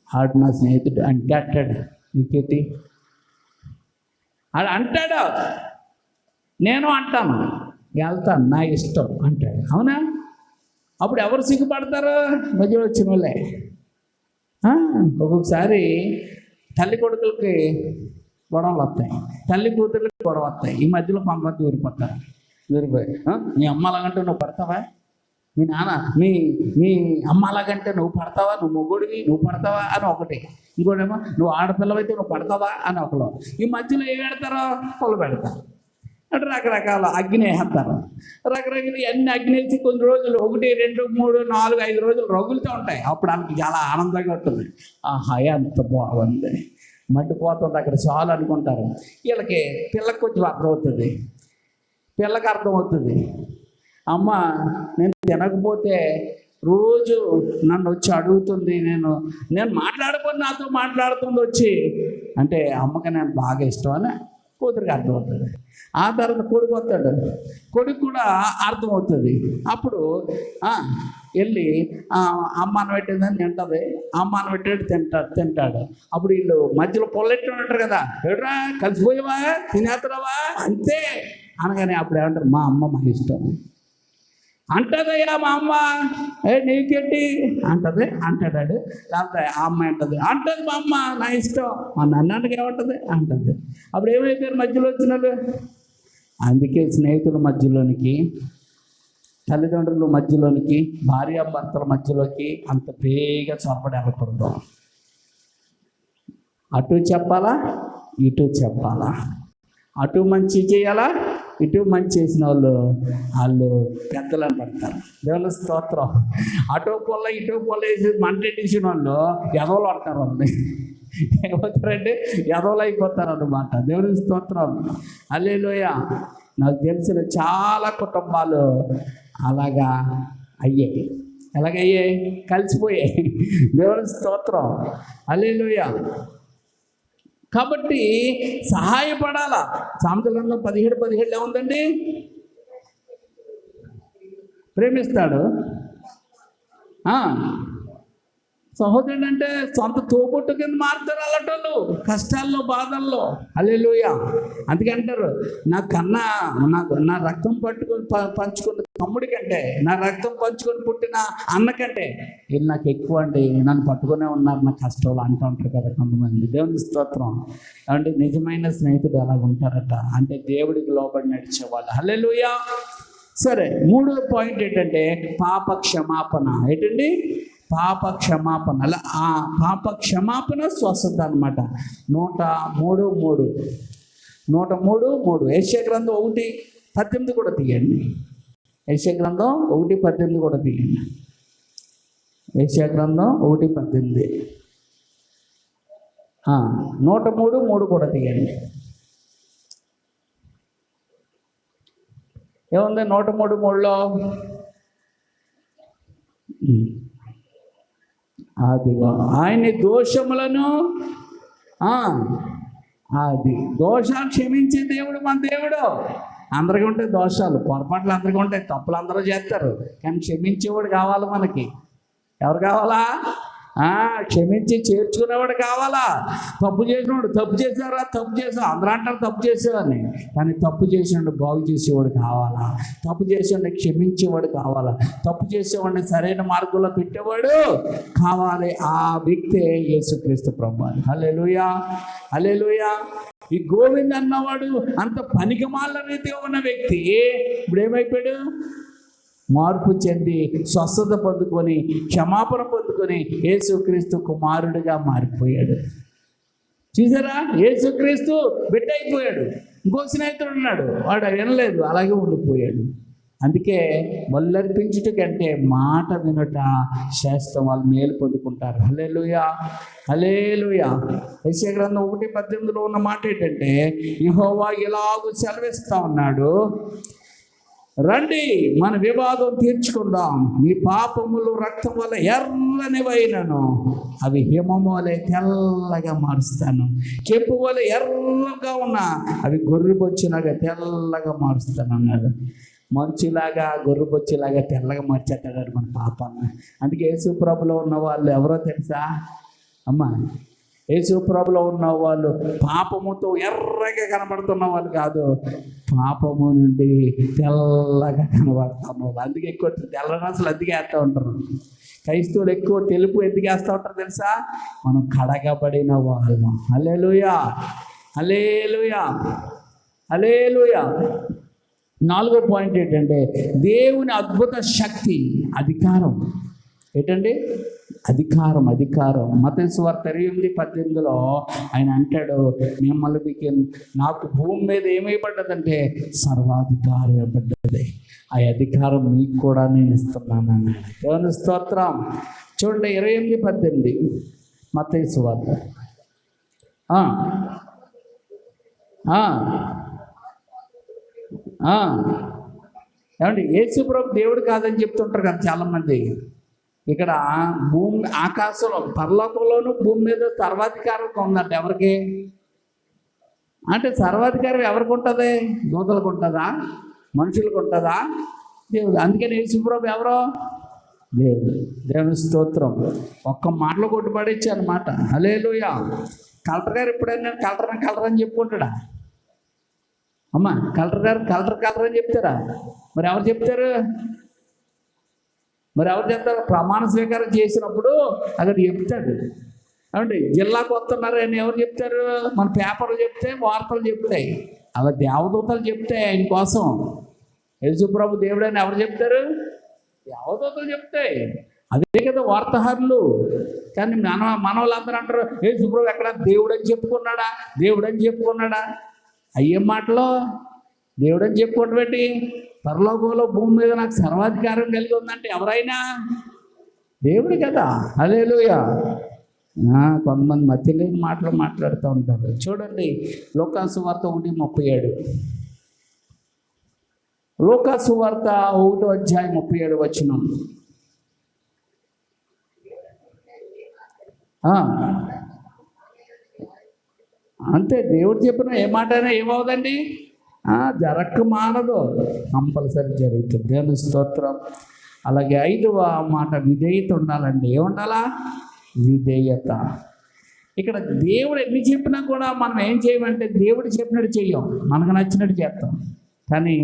ఆడు నా స్నేహితుడు అంటే అంటాడు. నీకేంటి ఆడు అంటాడు, నేను అంటాను, వెళ్తాను, నా ఇష్టం అంటాడు. అవునా? అప్పుడు ఎవరు సిగ్గుపడతారు? మధ్యలో వచ్చిన వాళ్ళే. ఒక్కొక్కసారి తల్లి కొడుకులకి గొడవలు వస్తాయి, తల్లి కూతుర్లకి గొడవ వస్తాయి. ఈ మధ్యలో కొంతమంది ఊరిపోయి నీ అమ్మ అలాగంటే నువ్వు పడతావా, మీ నాన్న మీ అమ్మ అలాగంటే నువ్వు పడతావా, నువ్వు మొగుడివి నువ్వు పడతావా అని ఒకటి. ఇంకోటేమో నువ్వు ఆడపిల్లవైతే నువ్వు పడతావా అని ఒకరు. ఈ మధ్యలో ఏం పెడతారో పొల పెడతారు. అంటే రకరకాల అగ్ని వేస్తారు. రకరకాల అన్ని అగ్ని వేసి కొన్ని రోజులు 1, 2, 3, 4, 5 రోజులు రగులుతూ ఉంటాయి. అప్పుడు వాళ్ళకి చాలా ఆనందంగా ఉంటుంది. ఆహా ఎంత బాగుంది, మండిపోతుంది అక్కడ చాలు అనుకుంటారు. వీళ్ళకి పిల్లకి కొంచెం అర్థమవుతుంది. పిల్లకి అర్థమవుతుంది, అమ్మ నేను తినకపోతే రోజు నన్ను వచ్చి అడుగుతుంది, నేను మాట్లాడకపోతే నాతో మాట్లాడుతుంది వచ్చి, అంటే అమ్మకి నేను బాగా ఇష్టం అని కూతురికి అర్థమవుతుంది. ఆ తర్వాత కొడుకు వస్తాడు, కొడుకు కూడా అర్థమవుతుంది. అప్పుడు వెళ్ళి అమ్మ పెట్టిందని తింటుంది, అమ్మ పెట్టాడు తింటాడు. అప్పుడు వీళ్ళు మధ్యలో పొల్లెట్టు ఉంటారు కదా, ఎడురా కలిసిపోయావా తినేస్తున్నావా అంతే అనగానే అప్పుడు ఏమంటారు, మా అమ్మ మా ఇష్టం అంటదయ్యా మా అమ్మ. నీకేంటి అంటాడు. లేకపోతే ఆ అమ్మాయి అంటది మా అమ్మ నా ఇష్టం, మా నన్నంటకి ఏమంటుంది అంటది. అప్పుడు ఏమైపోయారు మధ్యలో వచ్చిన వాళ్ళు? అందుకే స్నేహితుల మధ్యలోనికి, తల్లిదండ్రుల మధ్యలోనికి, భార్యాభర్తల మధ్యలోకి అంత బేగా చొరబడి వెళ్ళకూడదు. అటు చెప్పాలా ఇటు చెప్పాలా, అటు మంచి చేయాలా ఇటు మంచి చేసిన వాళ్ళు పెద్దలను పడతారు. దేవుని స్తోత్రం. అటు పొల్ల ఇటు పొల్ల వేసి మంటెట్టించిన వాళ్ళు ఎదవలు పడతారు. వాళ్ళు ఏమవుతారంటే ఎదవలు అయిపోతారు అన్నమాట. దేవుని స్తోత్రం. హల్లెలూయా. నాకు తెలిసిన చాలా కుటుంబాలు అలాగా అయ్యాయి. ఎలాగయ్యాయి? కలిసిపోయాయి. దేవుని స్తోత్రం. హల్లెలూయా. కాబట్టి సహాయపడాలా. సామెతల గ్రంథం 17:17 ఏముందండి? ప్రేమిస్తాడు. సహోదరుడు అంటే సొంత తోబుట్టు కింద మారుతారు అలాంటి కష్టాల్లో బాధల్లో. హల్లెలూయా. అందుకే అంటారు, నా రక్తం పంచుకున్న తమ్ముడి కంటే, నా రక్తం పంచుకొని పుట్టిన అన్న కంటే వీళ్ళు నాకు ఎక్కువ అండి, నన్ను పట్టుకునే ఉన్నారు నా కష్టాలు అంటూ ఉంటారు కదా కొంతమంది. దేవుని స్తోత్రం. అంటే నిజమైన స్నేహితుడు అలా ఉంటారట, అంటే దేవుడికి లోబడి నడిచేవాళ్ళు. హల్లెలూయా. సరే, 3వ పాయింట్ ఏంటంటే పాప క్షమాపణ. ఏంటండి? పాప క్షమాపణ. అలా ఆ పాప క్షమాపణ స్వస్థత అనమాట. 103:3. 103:3. యెషయా గ్రంథం 1:18 కూడా తీయండి. యెషయా గ్రంథం 1:18 కూడా తీయండి. యెషయా గ్రంథం 1:18, 103 కూడా తీయండి. ఏముంది 103:3లో? అదిగో ఆయన్ని దోషములను అది దోషాలు క్షమించే దేవుడు మన దేవుడు. అందరికీ ఉంటాయి దోషాలు, పొరపాట్లు అందరికీ ఉంటాయి, తప్పులు అందరూ చేస్తారు, కానీ క్షమించేవాడు కావాలి మనకి. ఎవరు కావాలా? క్షమించి చేర్చుకునేవాడు కావాలా? తప్పు చేసినవాడు, తప్పు చేశారా, తప్పు చేసావు అందరూ అంటారు తప్పు చేసేవాడిని, కానీ తప్పు చేసినవాడు బాగు చేసేవాడు కావాలా? తప్పు చేసేవాడిని క్షమించేవాడు కావాలా? తప్పు చేసేవాడిని సరైన మార్గంలో పెట్టేవాడు కావాలి. ఆ వ్యక్తే యేసుక్రీస్తు ప్రభువు. హల్లెలూయా, హల్లెలూయా. ఈ గోవింద్ అన్నవాడు అంత పనికిమాలిన రీతిగా ఉన్న వ్యక్తి ఇప్పుడు ఏమైపోయాడు? మార్పు చెంది స్వస్థత పొందుకొని క్షమాపణ పొందుకొని యేసుక్రీస్తు కుమారుడిగా మారిపోయాడు. చూసారా? యేసుక్రీస్తు బిడ్డ అయిపోయాడు. ఇంకో స్నేహితుడు ఉన్నాడు, వాడు వినలేదు, అలాగే ఉండిపోయాడు. అందుకే వల్లర్పించుట కంటే మాట వినుట శ్రేష్టం, వాళ్ళు మేలు పొందుకుంటారు. హల్లెలూయా, హల్లెలూయా. యెషయా గ్రంథం 1:18లో ఉన్న మాట ఏంటంటే, యెహోవా ఇలాగూ సెలవిస్తా ఉన్నాడు, రండి మన వివాదం తీర్చుకుందాం. మీ పాపములు రక్తం వల్ల ఎర్రనివైనను అవి హిమము వలె తెల్లగా మారుస్తాను. కెంపు వలె ఎర్రగా ఉన్నా అవి గొర్రెబొచ్చులాగా తెల్లగా మారుస్తాను అన్నాడు. మంచులాగా గొర్రెబొచ్చులాగా తెల్లగా మార్చేస్తాడు మన పాపాన్ని. అందుకే యేసు ప్రభులో ఉన్న వాళ్ళు ఎవరో తెలుసా అమ్మా? యేసు ప్రభులో ఉన్న వాళ్ళు పాపముతో ఎర్రగా కనబడుతున్న వాళ్ళు కాదు, పాపము నుండి తెల్లగా కనబడుతున్న వాళ్ళు. అందుకే ఎక్కువ తెల్లని అసలు అందుకే వేస్తూ ఉంటారు. క్రైస్తవులు ఎక్కువ తెలుపు ఎందుకు వేస్తూ ఉంటారు తెలుసా? మనం కడగబడిన వాళ్ళం. హల్లెలూయా, హల్లెలూయా, హల్లెలూయా. 4వ పాయింట్ ఏంటంటే దేవుని అద్భుత శక్తి, అధికారం. ఏంటండి? అధికారం, అధికారం. మత్తయి సువార్త 8:18లో ఆయన అంటాడు, మిమ్మల్ని నాకు భూమి మీద ఏమైపడ్డదంటే సర్వాధికారం ఇవ్వబడ్డది, ఆ అధికారం మీకు కూడా నేను ఇస్తున్నాను అన్నాడు. దేవుని స్తోత్రం. చూడండి 28:18 మత్తయి సువార్త. ఏమండి? యేసు ప్రభు దేవుడు కాదని చెప్తుంటారు కదా చాలామంది. ఇక్కడ భూమి ఆకాశంలో పరలోకంలోనూ భూమి మీద సర్వాధికారం ఉందంట. ఎవరికి అంటే సర్వాధికారం ఎవరికి ఉంటుంది? దూతలకు ఉంటుందా? మనుషులకు ఉంటుందా? దేవుడు. అందుకని యేసు ప్రభు ఎవరో దేవుడు. దేవుని స్తోత్రం. ఒక్క మాటలో కొట్టుపడేచ్చు అన్నమాట. హల్లెలూయా. కలెక్టర్ గారు ఎప్పుడైనా నేను కలెక్టర్ అని చెప్పుకుంటాడా? అమ్మా, కలెక్టర్ గారు కలెక్టర్ అని చెప్తారా? మరి ఎవరు చెప్తారు? మరి ఎవరు చెప్తారు? ప్రమాణ స్వీకారం చేసినప్పుడు అక్కడ చెప్తాడు. అంటే జిల్లాకు వస్తున్నారని ఎవరు చెప్తారు? మన పేపర్లు చెప్తే, వార్తలు చెప్తాయి, అలా దేవదూతలు చెప్తాయి ఆయన కోసం. యేసుప్రభు దేవుడని ఎవరు చెప్తారు? దేవదూతలు చెప్తాయి. అదే కదా వార్తాహరులు. కానీ మన వాళ్ళందరూ అంటారు, యేసుప్రభు ఎక్కడ దేవుడు అని చెప్పుకున్నాడా? దేవుడు అని చెప్పుకున్నాడా? అయ్యేం మాటలో దేవుడు అని చెప్పుకోవటం ఏంటి? పరలోకంలో భూమి మీద నాకు సర్వాధికారం కలిగి ఉందంటే ఎవరైనా దేవుడు కదా. హల్లెలూయా. కొంతమంది మతి లేని మాటలు మాట్లాడుతూ ఉంటారు. చూడండి లూకా సువార్త 1:37. లూకా సువార్త 1:37 అంతే. దేవుడు చెప్పిన ఏ మాట అయినా ఏమవుదండి? జరక్క మానదు, కంపల్సరీ జరుగుతుంది. దేవుని స్తోత్రం. అలాగే 5వ మాట విధేయత ఉండాలండి. ఏముండాలా? విధేయత. ఇక్కడ దేవుడు ఎన్ని చెప్పినా కూడా మనం ఏం చేయమంటే దేవుడు చెప్పినట్టు చెయ్యం, మనకు నచ్చినట్టు చేస్తాం. కానీ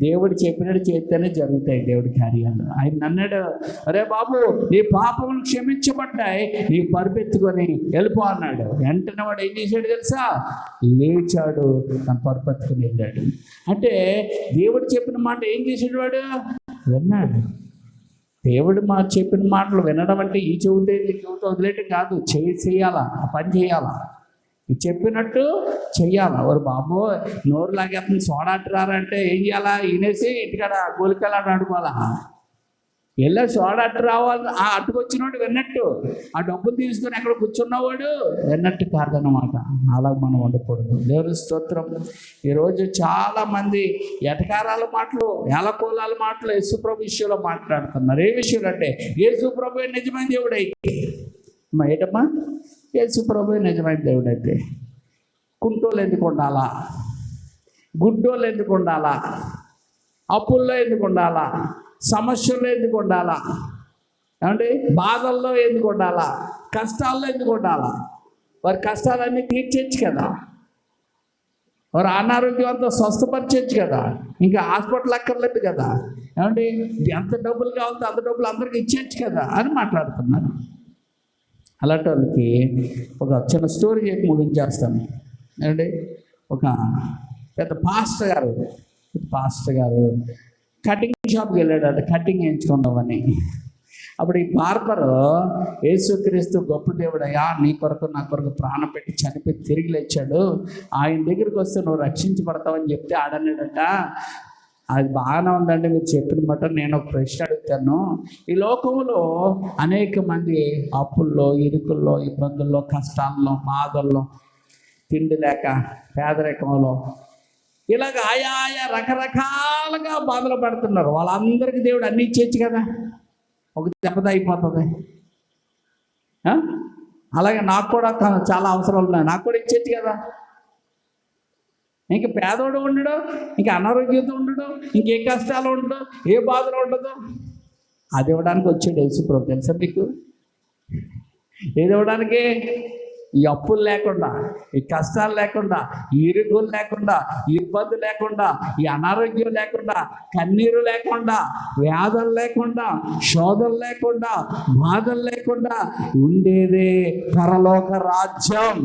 దేవుడు చెప్పినట్టు చేస్తేనే జరుగుతాయి దేవుడి కార్యాలు. ఆయన అన్నాడు, అరే బాబు నీ పాపములు క్షమించబడ్డాయి, నీ పరుపెత్తుకొని వెళ్ళిపో అన్నాడు. వెంటనే వాడు ఏం చేశాడు తెలుసా? లేచాడు, తన పరుపెత్తుకొని వెళ్ళాడు. అంటే దేవుడు చెప్పిన మాట ఏం చేసాడు? వాడు విన్నాడు. దేవుడు చెప్పిన మాటలు వినడం అంటే ఈ చెబితే ఈ చెబితే వదిలేయటం కాదు, చేయాలా, ఆ పని చేయాలా. చెప్పినట్టు చెయ్యాలి. ఎవరు బాబు నోరు లాగేస్తుంది సోడా అట్టురారంటే ఏం చేయాలా? వినేసి ఇంటికాడ గోలికలాట ఆడుకోవాలా? వెళ్ళా సోడా అట్టు రావాలి. ఆ అట్టుకొచ్చినోడు విన్నట్టు, ఆ డబ్బులు తీసుకుని ఎక్కడ కూర్చున్నవాడు విన్నట్టు కాదన్నమాట. అలా మనం ఉండకూడదు. దేవుని స్తోత్రం. ఈరోజు చాలామంది ఎటకారాల మాటలు, ఏలకోలాల మాటలు యేసుప్రభు విషయంలో మాట్లాడుతున్నారు. ఏ విషయంలో అంటే యేసుప్రభు నిజమైన దేవుడైతే ఏటమ్మా, యేసుప్రభు నిజమైన దేవుడైతే కుంటోళ్ళు ఎందుకు ఉండాలా? గుడ్డోళ్ళు ఎందుకు ఉండాలా? అప్పుల్లో ఎందుకు ఉండాలా? సమస్యల్లో ఎందుకు ఉండాలా? ఏమంటే బాధల్లో ఎందుకు ఉండాలా? కష్టాల్లో ఎందుకు ఉండాలా? వారి కష్టాలన్నీ తీర్చచ్చు కదా, వారి అనారోగ్యం అంతా స్వస్థపరచచ్చు కదా, ఇంకా హాస్పిటల్ అక్కర్లేదు కదా, ఏమంటే ఎంత డబ్బులు కావాలంటే అంత డబ్బులు అందరికీ ఇచ్చేయచ్చు కదా అని మాట్లాడుతున్నారు. అలాంటి వాళ్ళకి ఒక చిన్న స్టోరీ చెప్పి ముగించేస్తాను. ఏమంటే ఒక పెద్ద పాస్టర్ గారు కటింగ్ షాప్కి వెళ్ళాడు. కటింగ్ వేయించుకుందామని. అప్పుడు ఈ బార్బరు యేసుక్రీస్తు గొప్ప దేవుడయ్యా, నీ కొరకు నా కొరకు ప్రాణం పెట్టి చనిపోయి తిరిగి లేచాడు, ఆయన దగ్గరికి వస్తే నువ్వు రక్షించబడతావని చెప్తే ఆడన్నాడట, అది బాగానే ఉందండి మీరు చెప్పిన మాట. నేను ఒక ప్రశ్న అడుగుతాను. ఈ లోకంలో అనేక మంది అప్పుల్లో, ఇరుకుల్లో, ఇబ్బందుల్లో, కష్టాల్లో, బాధల్లో, తిండి లేక పేదరికంలో ఇలాగ ఆయా రకరకాలుగా బాధలు పడుతున్నారు. వాళ్ళందరికీ దేవుడు అన్నీ ఇచ్చేయచ్చు కదా, ఒక దెబ్బత అయిపోతుంది. అలాగే నాకు కూడా చాలా అవసరాలు ఉన్నాయి, నాకు కూడా ఇచ్చేయచ్చు కదా. ఇంక పేదోడు ఉండడు, ఇంక అనారోగ్యంతో ఉండడు, ఇంకే కష్టాలు ఉండదు, ఏ బాధలు ఉండదు. అది ఇవ్వడానికి వచ్చాడు యేసుప్రభు. తెలుసా మీకు? ఏది ఇవ్వడానికి? ఈ అప్పులు లేకుండా, ఈ కష్టాలు లేకుండా, ఈ ఇరుగులు లేకుండా, ఈ ఇబ్బంది లేకుండా, ఈ అనారోగ్యం లేకుండా, కన్నీరు లేకుండా, వ్యాధులు లేకుండా, శోధనలు లేకుండా, బాధలు లేకుండా ఉండేదే పరలోక రాజ్యం.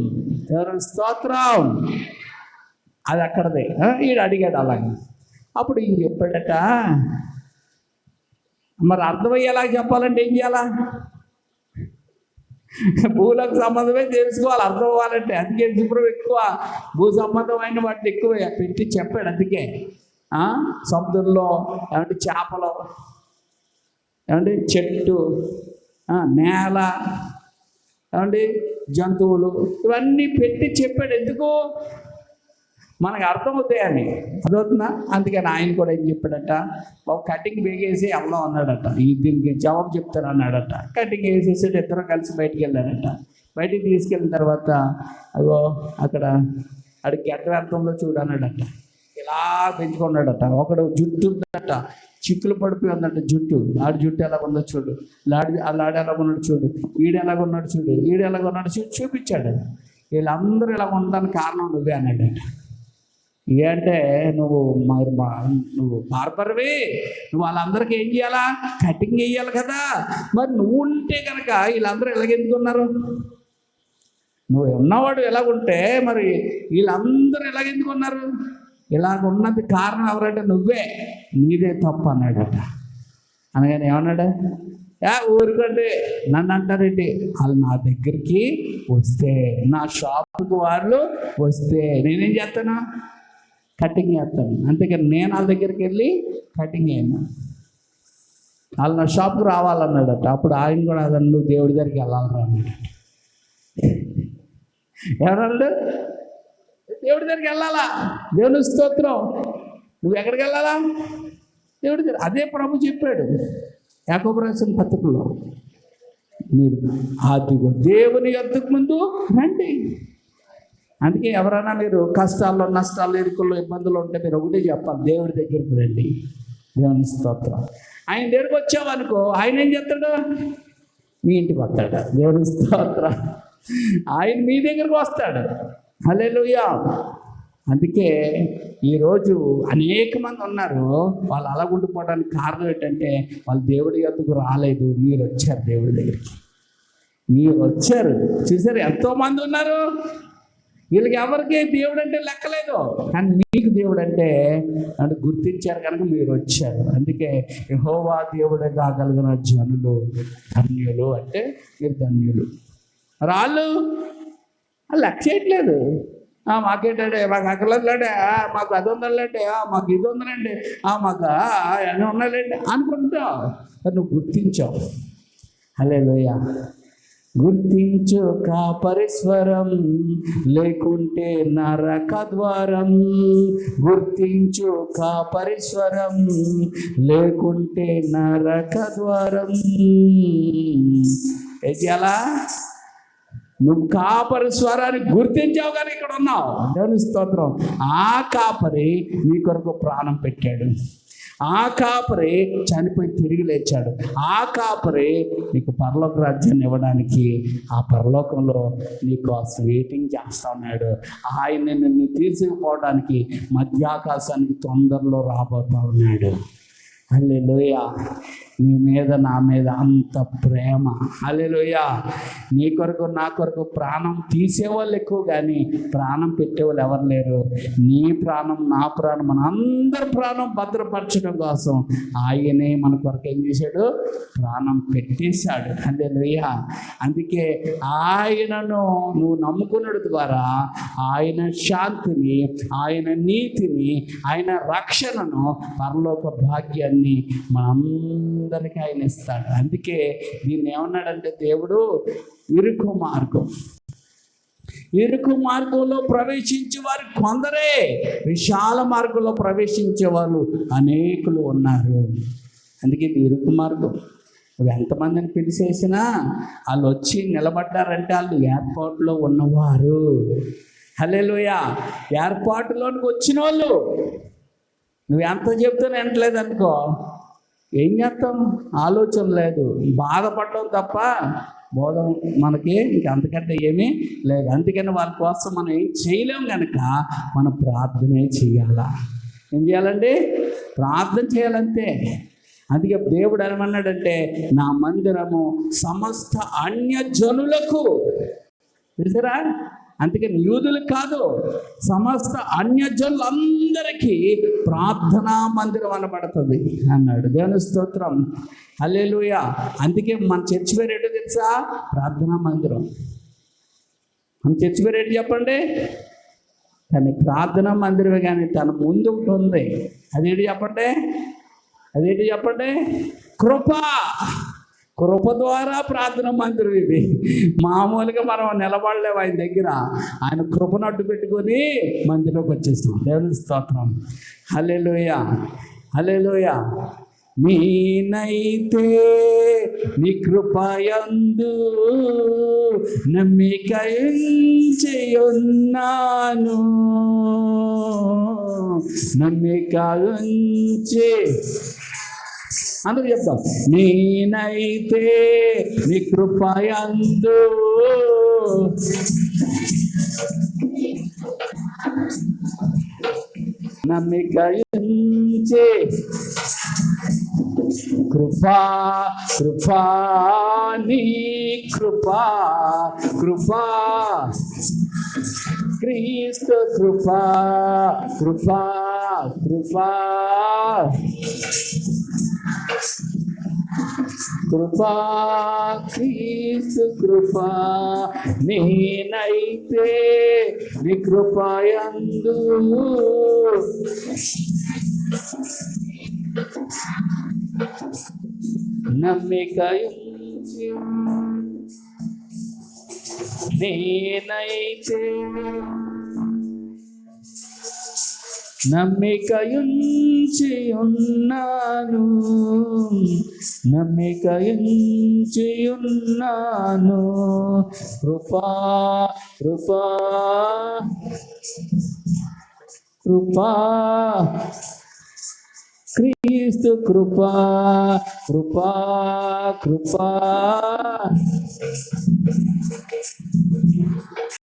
ఎవరి స్తోత్రం. అది అక్కడదే. ఈడు అడిగాడు అలాగే. అప్పుడు ఈయన చెప్పాడట, మరి అర్థమయ్యేలా చెప్పాలంటే ఏం చేయాలా? భూలకు సంబంధమే తెలుసుకోవాలి అర్థం అవ్వాలంటే. అందుకే శుభ్రం ఎక్కువ భూ సంబంధమైన వాటిని ఎక్కువ పెట్టి చెప్పాడు. అందుకే సముద్రంలో ఏమంటే చేపలు, ఏమంటే చెట్టు, నేల, ఏమంటే జంతువులు, ఇవన్నీ పెట్టి చెప్పాడు. ఎందుకు? మనకు అర్థమవుతాయని. అదవుతుందా? అందుకని ఆయన కూడా ఏం చెప్పాడట, బాబు కటింగ్ వేగేసి వెళ్దాం అన్నాడట. దీనికి జవాబు చెప్తాను అన్నాడట. కటింగ్ వేసేసి ఇద్దరు కలిసి బయటికి వెళ్ళారట. బయటికి తీసుకెళ్ళిన తర్వాత అగో అక్కడ అడిగి గడ్డ వ్యర్థంలో చూడన్నాడట. ఇలా పెంచుకున్నాడట. ఒకడు జుట్టు ఉందట, చిక్కులు పడిపోయి ఉందట జుట్టు. ఆడి జుట్టు ఎలాగ ఉందో చూడు, ఆడు ఎలాగ ఉన్నాడు చూడు, ఈడు ఎలాగ ఉన్నాడు చూడు, ఈడు ఎలాగ ఉన్నాడు చూపించాడు. వీళ్ళందరూ ఇలా ఉండడానికి కారణం నువ్వే అన్నాడట. అంటే నువ్వు బార్బర్వి, నువ్వు వాళ్ళందరికీ ఏం చేయాలా? కటింగ్ వేయాలి కదా. మరి నువ్వు ఉంటే కనుక వీళ్ళందరూ ఎలాగెందుకున్నారు? నువ్వు ఉన్నవాడు ఎలాగుంటే మరి వీళ్ళందరూ ఎలాగెందుకున్నారు? ఇలాగ ఉన్నది కారణం ఎవరంటే నువ్వే, నీదే తప్పు అన్నాడట. అనగానే ఏమన్నాడు? ఊరికంటే నన్ను అంటారేంటి? వాళ్ళు నా దగ్గరికి వస్తే, నా షాపుకి వాళ్ళు వస్తే నేనేం చేస్తాను? కటింగ్ చేస్తాను. అంతేకాని నేను వాళ్ళ దగ్గరికి వెళ్ళి కటింగ్ అయ్యాను. వాళ్ళు నా షాప్కి రావాలన్నాడట. అప్పుడు ఆయన కూడా అదన్నా, నువ్వు దేవుడి దగ్గరికి వెళ్ళాలరా అన్నాడట. ఎవరన్నాడు? దేవుడి దగ్గరికి వెళ్ళాలా? దేవుని స్తోత్రం. నువ్వు ఎక్కడికి వెళ్ళాలా? దేవుడి దగ్గర. అదే ప్రభు చెప్పాడు యాకోబు రాసిన పత్రికలో, మీరు అదిగో దేవుని యొద్దకు ముందు రండి. అందుకే ఎవరైనా మీరు కష్టాల్లో, నష్టాల్లో, ఇరుకుల్లో, ఇబ్బందులు ఉంటే మీరు ఒకటే చెప్పాలి, దేవుడి దగ్గరికి రండి. దేవుని స్తోత్రం. ఆయన దగ్గరికి వచ్చావనుకో, ఆయన ఏం చేస్తాడు? మీ ఇంటికి వస్తాడు. దేవుని స్తోత్రం. ఆయన మీ దగ్గరికి వస్తాడు. హల్లెలూయా. అందుకే ఈరోజు అనేక మంది ఉన్నారు, వాళ్ళు అలా ఉండిపోవడానికి కారణం ఏంటంటే వాళ్ళు దేవుడి యొద్దకు రాలేదు. మీరు వచ్చారు దేవుడి దగ్గరికి, మీరు వచ్చారు. చూసారు, ఎంతోమంది ఉన్నారు. వీళ్ళకి ఎవరికి దేవుడు అంటే లెక్కలేదు, కానీ మీకు దేవుడు అంటే గుర్తించారు కనుక మీరు వచ్చారు. అందుకే యెహోవా దేవుడే కాగలిగిన జనులు ధన్యులు అంటే మీరు ధన్యులు. వాళ్ళు వాళ్ళు లెక్క చేయట్లేదు. మాకేంటంటే మాకు అక్కర్లేదులేండి, మాకు అది ఉందండి, మాకు ఇది ఉందండి, మాకు అన్నీ ఉన్నాయండి అనుకుంటావు. నువ్వు గుర్తించావు. హల్లెలూయా. గుర్తించు కాపరిస్వరం, లేకుంటే నరక ద్వారం. గుర్తించు కాపరిస్వరం, లేకుంటే నరక ద్వారం. ఏం చేయాలా? నువ్వు కాపరి స్వరాన్ని గుర్తించావు కానీ ఇక్కడ ఉన్నావు. దేవుని స్తోత్రం. ఆ కాపరి నీ కొరకు ప్రాణం పెట్టాడు. ఆ కాపరి చనిపోయి తిరిగి లేచాడు. ఆ కాపరి నీకు పరలోక రాజ్యాన్ని ఇవ్వడానికి ఆ పరలోకంలో నీకోసం వెయిటింగ్ చేస్తా ఉన్నాడు. ఆయన నిన్ను తీసుకుపోవడానికి మధ్యాకాశానికి తొందరలో రాబోతా ఉన్నాడు. హల్లెలూయా. నీ మీద నా మీద అంత ప్రేమ. హల్లెలూయా. నీ కొరకు నా కొరకు ప్రాణం తీసేవాళ్ళు ఎక్కువ కానీ ప్రాణం పెట్టేవాళ్ళు ఎవరు లేరు. నీ ప్రాణం నా ప్రాణం మన అందరి ప్రాణం భద్రపరచడం కోసం ఆయనే మన కొరకు ఏం చేశాడు? ప్రాణం పెట్టేశాడు. హల్లెలూయా. అందుకే ఆయనను నువ్వు నమ్ముకున్నడు ద్వారా ఆయన శాంతిని, ఆయన నీతిని, ఆయన రక్షణను, పరలోక భాగ్యాన్ని మనందరికీ ఆయన ఇస్తాడు. అందుకే దీన్ని ఏమన్నాడంటే దేవుడు, ఇరుకు మార్గం. ఇరుకు మార్గంలో ప్రవేశించే వారు కొందరే, విశాల మార్గంలో ప్రవేశించే వాళ్ళు అనేకులు ఉన్నారు. అందుకే ఇది ఇరుకు మార్గం. నువ్వు ఎంతమందిని పిలిచేసినా వాళ్ళు వచ్చి నిలబడ్డారంటే వాళ్ళు ఏర్పాటులో ఉన్నవారు. హల్లెలూయా. ఏర్పాటులోనికి వచ్చిన వాళ్ళు. నువ్వు ఎంత చెప్తే వినట్లేదు అనుకో, ఏం చేస్తాం? ఆలోచన లేదు, బాధపడడం తప్ప బోధం మనకి ఇంకంతకంటే ఏమీ లేదు. అందుకని వాళ్ళ కోసం మనం ఏం చేయలేం కనుక మనం ప్రార్థనే చేయాలా. ఏం చేయాలండి? ప్రార్థన చేయాలంతే. అందుకే దేవుడు ఏమన్నాడంటే, నా మందిరము సమస్త అన్యజనులకు. తెలుసురా? అందుకని యూదులకు కాదు, సమస్త అన్యజనులందరికీ ప్రార్థనా మందిరం అనబడుతుంది అన్నాడు. దేవుని స్తోత్రం. హల్లెలూయా. అందుకే మన చర్చి పేరు ఏంటో తెలుసా? ప్రార్థనా మందిరం. మన చర్చి పేరు ఏంటి చెప్పండి? కానీ ప్రార్థనా మందిరమే. కానీ తన ముందు ఒకటి ఉంది. అదేంటి చెప్పండి? అదేంటి చెప్పండి? కృప. కృప ద్వారా ప్రార్థన మందిరం ఇది. మామూలుగా మనం నిలబడలేము ఆయన దగ్గర. ఆయన కృపను అడ్డు పెట్టుకొని మందిరంలోకి వచ్చేస్తాం. దేవుని స్తోత్రం. హల్లెలూయా. హల్లెలూయా. నేనైతే నీ కృపయందు నమ్మిక ఉంచియున్నాను. నమ్మిక ఉంచి అందుకు చెప్తాం. నేనైతే నీ కృపయందు నమ్మిక ఉంచి. కృపా కృపా నీ కృపా కృపా క్రీస్తు కృపా కృపా కృపా కృపా క్రీస్తు కృపా. నేనైతే నీ కృపయందు నమ్మిక ఉంచి. నేనైతే నమ్మిక ఉంచి ఉన్నాను. నమ్మిక ఉంచి ఉన్నాను. కృపా కృపా కృపా క్రీస్తు కృపా కృపా కృపా